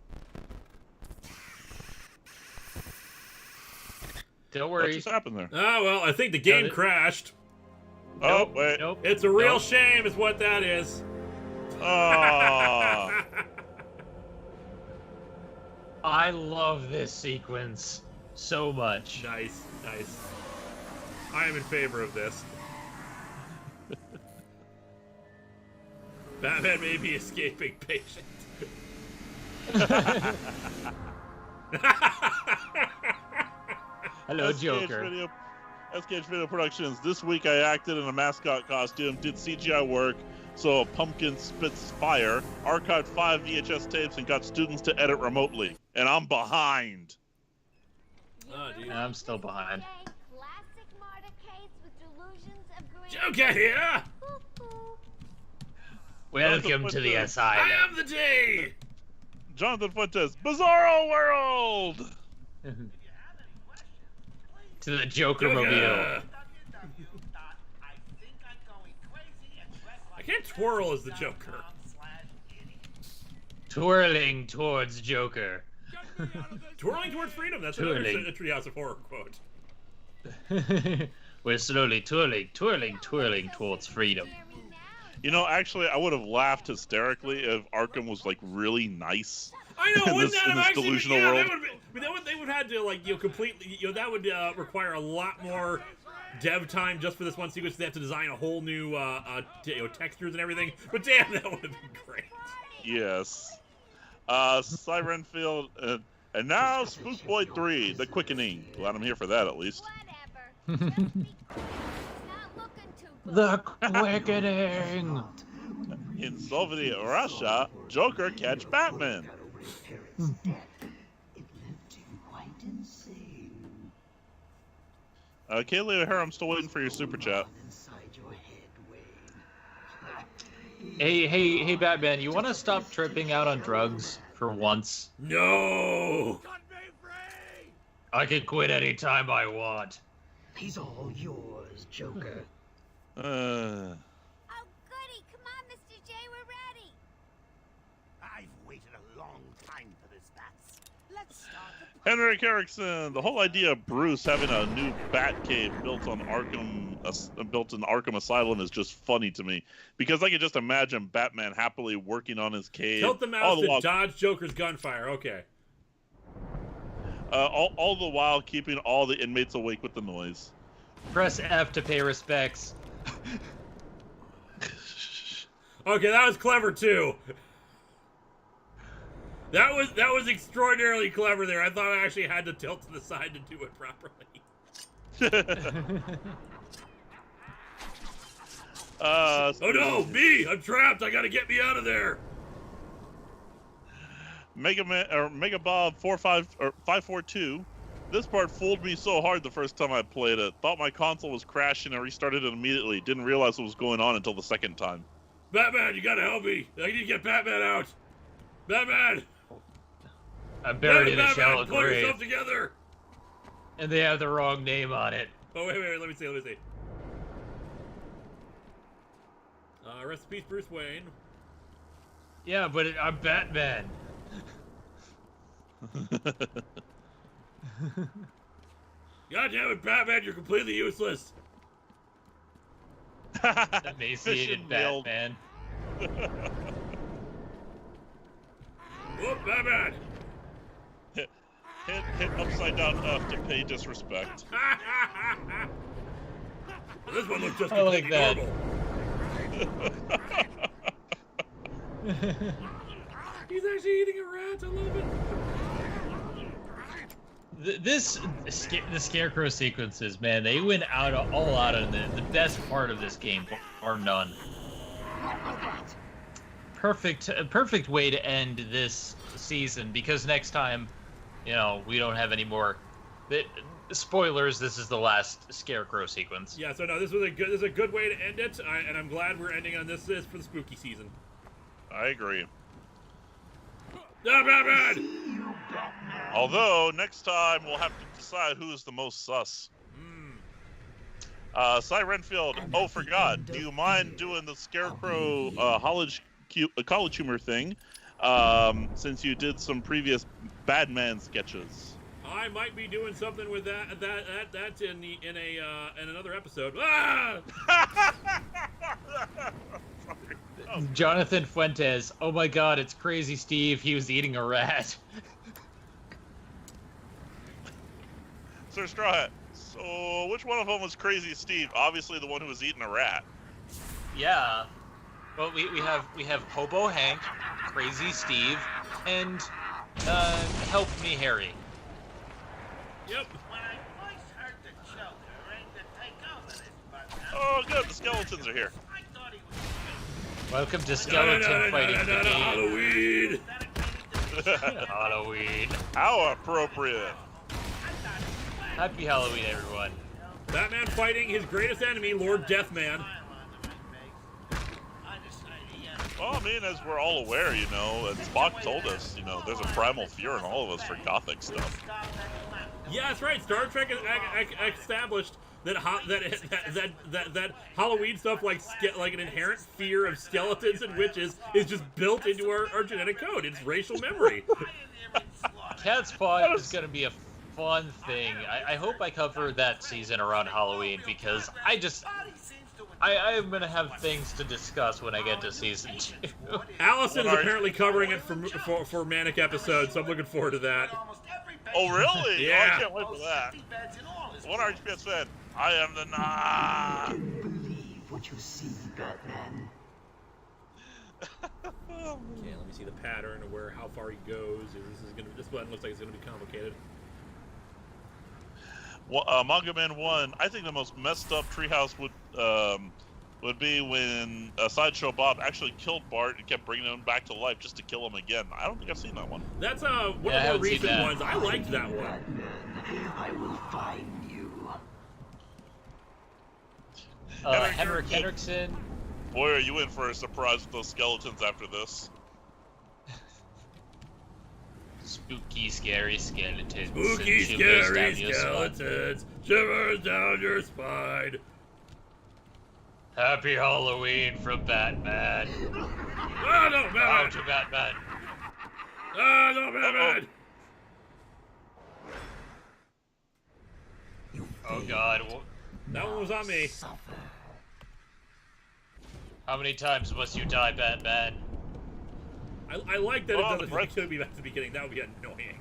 Don't What worry. just happened there? Oh, well, I think the game it- crashed. Oh, Nope, wait. Nope. It's a real Nope. shame is what that is. Oh. I love this sequence so much. Nice, nice. I am in favor of this. Batman may be escaping patient. Hello, SKH Joker. SKH Video Productions. This week I acted in a mascot costume, did CGI work, so a pumpkin spits fire, archived 5 VHS tapes, and got students to edit remotely. And I'm behind. Oh, dude. I'm still behind. Classic martyr case with delusions of grandeur. Joker here! Welcome to the I asylum. am the day! Jonathan Fuentes, Bizarro World! To the Joker Joker! mobile. I can't twirl as the Joker. Twirling towards Joker. Twirling towards freedom. That's Twirling. another Treehouse of Horror quote. We're slowly twirling towards freedom. You know, actually, I would have laughed hysterically if Arkham was, like, really nice. I know, In wouldn't this- that in have this actually delusional been, yeah, world. That would be, I mean, they would have to, like, completely, that would require a lot more dev time just for this one sequence. They have to design a whole new, textures and everything. But damn, that would have been great. Yes. Siren Field, and now Spook Boy 3, The Quickening. Glad I'm here for that, at least. Whatever. Just because it's not looking too good. The quickening. In Soviet Russia, Joker catch Batman. Kaylee O'Hara, I'm still waiting for your super chat. Hey, Batman, you want to stop tripping out on drugs for once? No! I can quit anytime I want. He's all yours, Joker. Uh, Oh, goody. Come on, Mr. J. We're ready. I've waited a long time for this, Bats. Let's start the Henrik Erickson. The whole idea of Bruce having a new Batcave built in Arkham Asylum is just funny to me, because I can just imagine Batman happily working on his cave. Tilt the all mouse the to while, dodge Joker's gunfire. Okay. all the while keeping all the inmates awake with the noise. Press F to pay respects. Okay, that was clever too. That was extraordinarily clever there. I thought I actually had to tilt to the side to do it properly. Oh no, me! I'm trapped. I gotta get me out of there. Mega Bob 542. This part fooled me so hard the first time I played it. Thought my console was crashing and restarted it immediately. Didn't realize what was going on until the second time. Batman, you gotta help me. I need to get Batman out. Batman! I'm buried in a Batman, shallow pull grave, yourself together. and they have the wrong name on it. Oh, wait, let me see. Rest in peace, Bruce Wayne. Yeah, but I'm Batman. God damn it, Batman, you're completely useless. Emaciated Mission failed. Batman. Oh, Batman! Hit upside down F to pay disrespect. This one looks just I like completely that. normal. He's actually eating a rat. I love it. The Scarecrow sequences, man, they went all out on the best part of this game, or none. Perfect way to end this season, because next time, you know, we don't have any more. Spoilers. This is the last Scarecrow sequence. Yeah. So no, this is a good way to end it, and I'm glad we're ending on this for the spooky season. I agree. Ah, Batman! Although, next time we'll have to decide who's the most sus. Cy Renfield, oh, forgot. Do you mind doing the Scarecrow college humor thing, since you did some previous Batman sketches? I might be doing something with that in another episode. Ah! Jonathan Fuentes. Oh my God, it's Crazy Steve. He was eating a rat. Sir Straw Hat, so which one of them was Crazy Steve? Obviously the one who was eating a rat. Yeah. Well, we have Hobo Hank, Crazy Steve, and Help Me Harry. Yep. When I first heard the Joker ready to take over this bunker, Oh, good, the skeletons are here. I thought he was Welcome to Skeleton Fighting the Game. Halloween. dedicated to Halloween. How appropriate. Happy Halloween, everyone. Batman fighting his greatest enemy, Lord Deathman. Well, I mean, as we're all aware, you know, and Spock told us, you know, there's a primal fear in all of us for gothic stuff. Yeah, that's right. Star Trek has established that Halloween stuff, like an inherent fear of skeletons and witches, is just built into our genetic code. It's racial memory. Cat's Paw is going to be a fun thing. I hope I cover that season around Halloween, because I'm going to have things to discuss when I get to season 2. Allison is apparently covering it for Manic episodes, so I'm looking forward to that. Oh, really? Yeah. Oh, I can't wait for that. One RHPS fan. I am the Nah. Believe what you see, Batman. Okay, let me see the pattern of how far he goes. This button looks like it's gonna be complicated. Well, Manga Man 1, I think the most messed up treehouse would be when Sideshow Bob actually killed Bart and kept bringing him back to life just to kill him again. I don't think I've seen that one. That's one of the more recent ones. I liked that one. Batman, I will find you. Henrik Henriksen. Boy, are you in for a surprise with those skeletons after this. Spooky, scary skeletons. Spooky, and shivers scary down your spine. skeletons. Shivers down your spine. Happy Halloween from Batman. Oh, no, Batman. Out to Batman. Oh, no, Batman. Oh God. That one was on me. How many times must you die, Batman? I like that Oh, it the doesn't be back to the beginning. That would be annoying.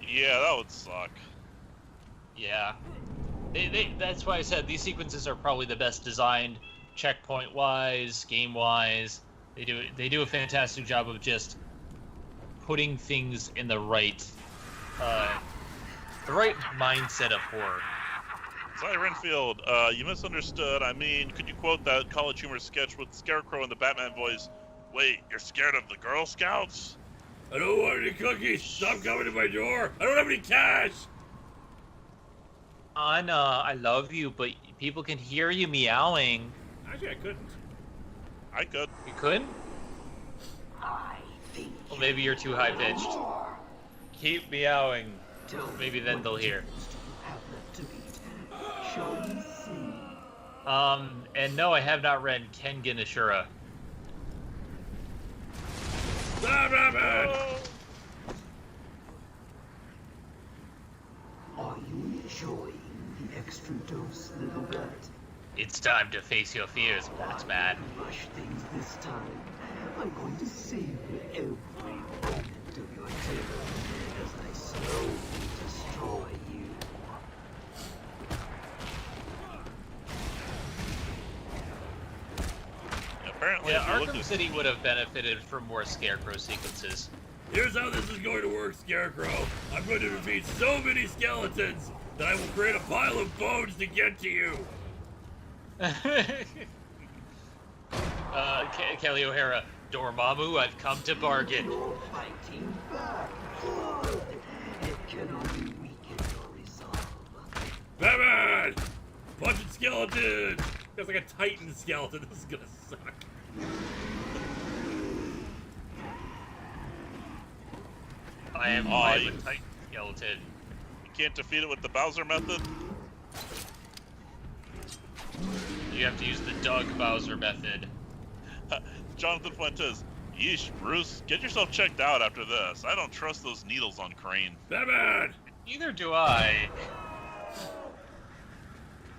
Yeah, that would suck. Yeah. That's why I said these sequences are probably the best designed, checkpoint-wise, game-wise. They do a fantastic job of just putting things in the right mindset of horror. Sorry, Renfield, you misunderstood. I mean, could you quote that college humor sketch with Scarecrow in the Batman voice? Wait, you're scared of the Girl Scouts? I don't want any cookies. Stop coming to my door. I don't have any cash. Anna, I love you, but people can hear you meowing. Actually, I couldn't. I could. You couldn't? I think Well, maybe you're too high-pitched. Keep meowing. Maybe then they'll hear. And no, I have not read Kengan Ashura. Are you enjoying the extra dose, little rat? It's time to face your fears, Batman. Rush things this time. I'm going to save you every moment. of your table as I slowly destroy you. Apparently, Yeah, if you look Arkham at City would have benefited from more Scarecrow sequences. Here's how this is going to work, Scarecrow. I'm going to defeat so many skeletons that I will create a pile of bones to get to you. Kelly O'Hara, Dormammu, I've come to bargain. You're fighting back. Good. It can only weaken your resolve. Batman! Punching skeleton! That's like a Titan skeleton. This is gonna suck. I am a Titan skeleton. you can't defeat it with the Bowser method. You have to use the Doug Bowser method. Jonathan Fuentes, yeesh, Bruce, get yourself checked out after this. I don't trust those needles on Crane. Batman! Neither do I.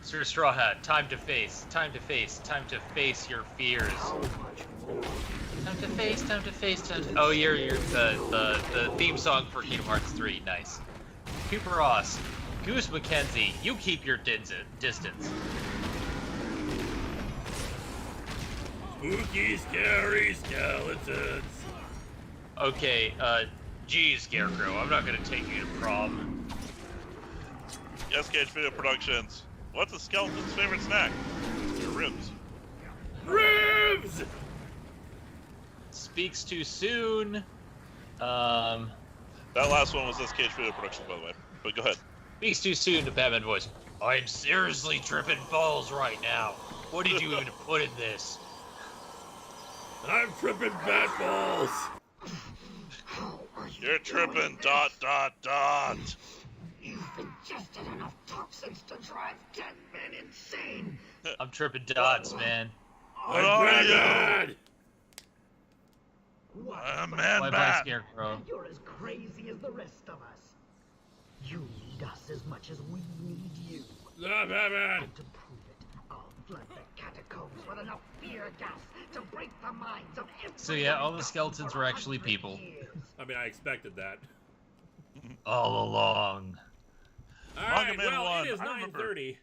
Sir Straw Hat, time to face your fears. Time to face. Oh, you're the theme song for Kingdom Hearts 3, nice. Cooper Ross, Goose McKenzie, you keep your distance. Spooky, scary skeletons. Okay, geez, Scarecrow, I'm not gonna take you to prom. Yes, Cage Video Productions. What's a skeleton's favorite snack? Ribs. Ribs! Speaks too soon. That last one was this Cage Video Productions, by the way. But go ahead. Speaks too soon to Batman voice. I'm seriously tripping balls right now. What did you even put in this? I'm tripping bat balls. You're tripping ... You've ingested enough toxins to drive 10 men insane. I'm tripping dots, man. What are you? I'm Man Bye-bye, Bat. Scarecrow. You're as crazy as the rest of us. You need us as much as we need you. Batman! And to prove it, I'll flood the catacombs with enough fear gas to break the minds of everyone. So yeah, all the skeletons were actually people. I mean, I expected that. All along. Alright, Man well, won. it is I remember. 9:30.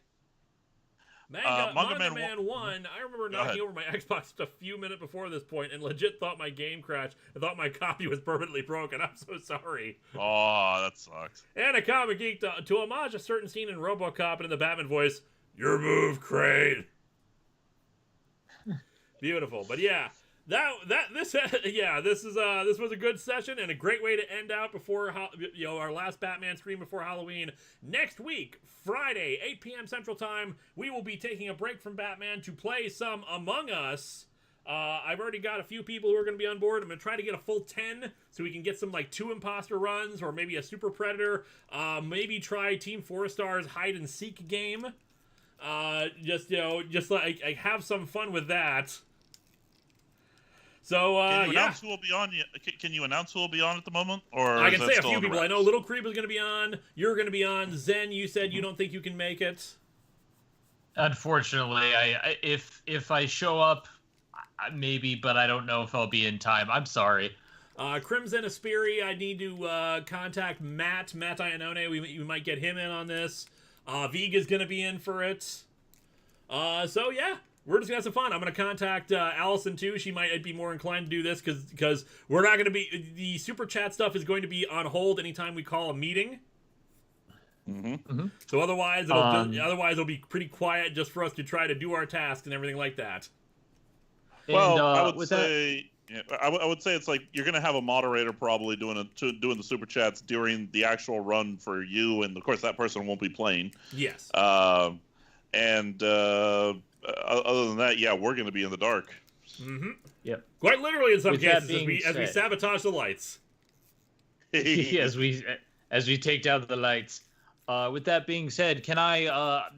Manga Manga Man Man won. I remember Go ahead. knocking over my Xbox just a few minutes before this point and legit thought my game crashed. I thought my copy was permanently broken. I'm so sorry. Oh, that sucks. And a Comic Geek to homage a certain scene in RoboCop and in the Batman voice, your move, Crane. Beautiful. But yeah, this was a good session and a great way to end out before our last Batman stream before Halloween. Next week, Friday, 8 p.m. Central Time, we will be taking a break from Batman to play some Among Us. I've already got a few people who are going to be on board. I'm going to try to get a full 10 so we can get some like 2 imposter runs or maybe a super predator. Maybe try Team 4-Star's hide and seek game. Just like have some fun with that. So, Can you announce who will be on? Can you announce who will be on at the moment? Or I is can that say a still few in the people. I wraps? know Little Creep is going to be on. You're going to be on. Zen, you said you don't think you can make it. Unfortunately, if I show up, maybe, but I don't know if I'll be in time. I'm sorry. Crimson Aspiri, I need to contact Matt Iannone. We might get him in on this. Viga's going to be in for it. So, yeah. We're just going to have some fun. I'm going to contact Allison, too. She might be more inclined to do this because we're not going to be... The Super Chat stuff is going to be on hold anytime we call a meeting. Mm-hmm. So otherwise it'll be pretty quiet just for us to try to do our tasks and everything like that. Well, I would say... Yeah, I would say it's like you're going to have a moderator probably doing the Super Chats during the actual run for you, and, of course, that person won't be playing. Yes. Other than that, yeah, we're going to be in the dark. Mm-hmm. Yep. Quite literally in some With cases that being as we said- sabotage the lights. as we take down the lights. With that being said, can I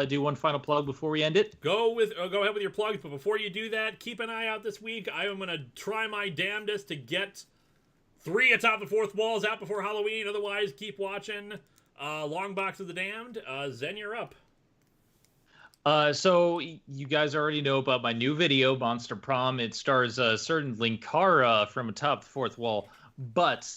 do one final plug before we end it? Go ahead with your plugs, but before you do that, keep an eye out this week. I am going to try my damnedest to get 3 Atop the Fourth Walls out before Halloween. Otherwise, keep watching Long Box of the Damned. Zen, you're up. So you guys already know about my new video, Monster Prom. It stars a certain Linkara from Atop the Fourth Wall. But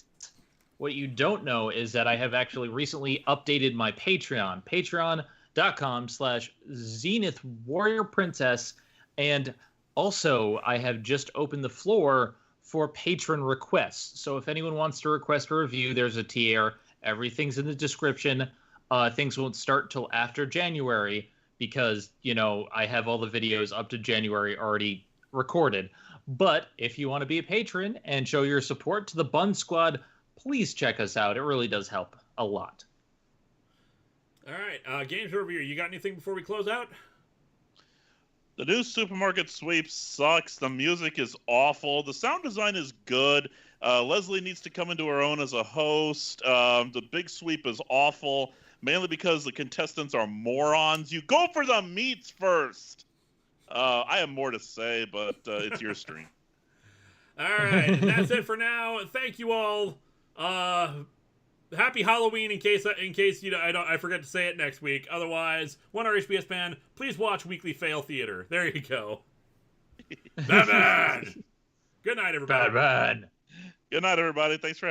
what you don't know is that I have actually recently updated my Patreon, patreon.com/Zenith Warrior Princess. And also, I have just opened the floor for patron requests. So if anyone wants to request a review, there's a tier. Everything's in the description. Things won't start till after January because, I have all the videos up to January already recorded. But if you want to be a patron and show your support to the Bun Squad, please check us out. It really does help a lot. All right, Games Overview, you got anything before we close out? The new Supermarket Sweep sucks. The music is awful. The sound design is good. Leslie needs to come into her own as a host. The Big Sweep is awful, mainly because the contestants are morons. You go for the meats first. I have more to say, but it's your stream. All right, and that's it for now. Thank you all. Happy Halloween in case I forget to say it next week. Otherwise, one RHBS fan, please watch Weekly Fail Theater. There you go. Batman. Good night, everybody. Batman. Good night, everybody. Thanks for having me.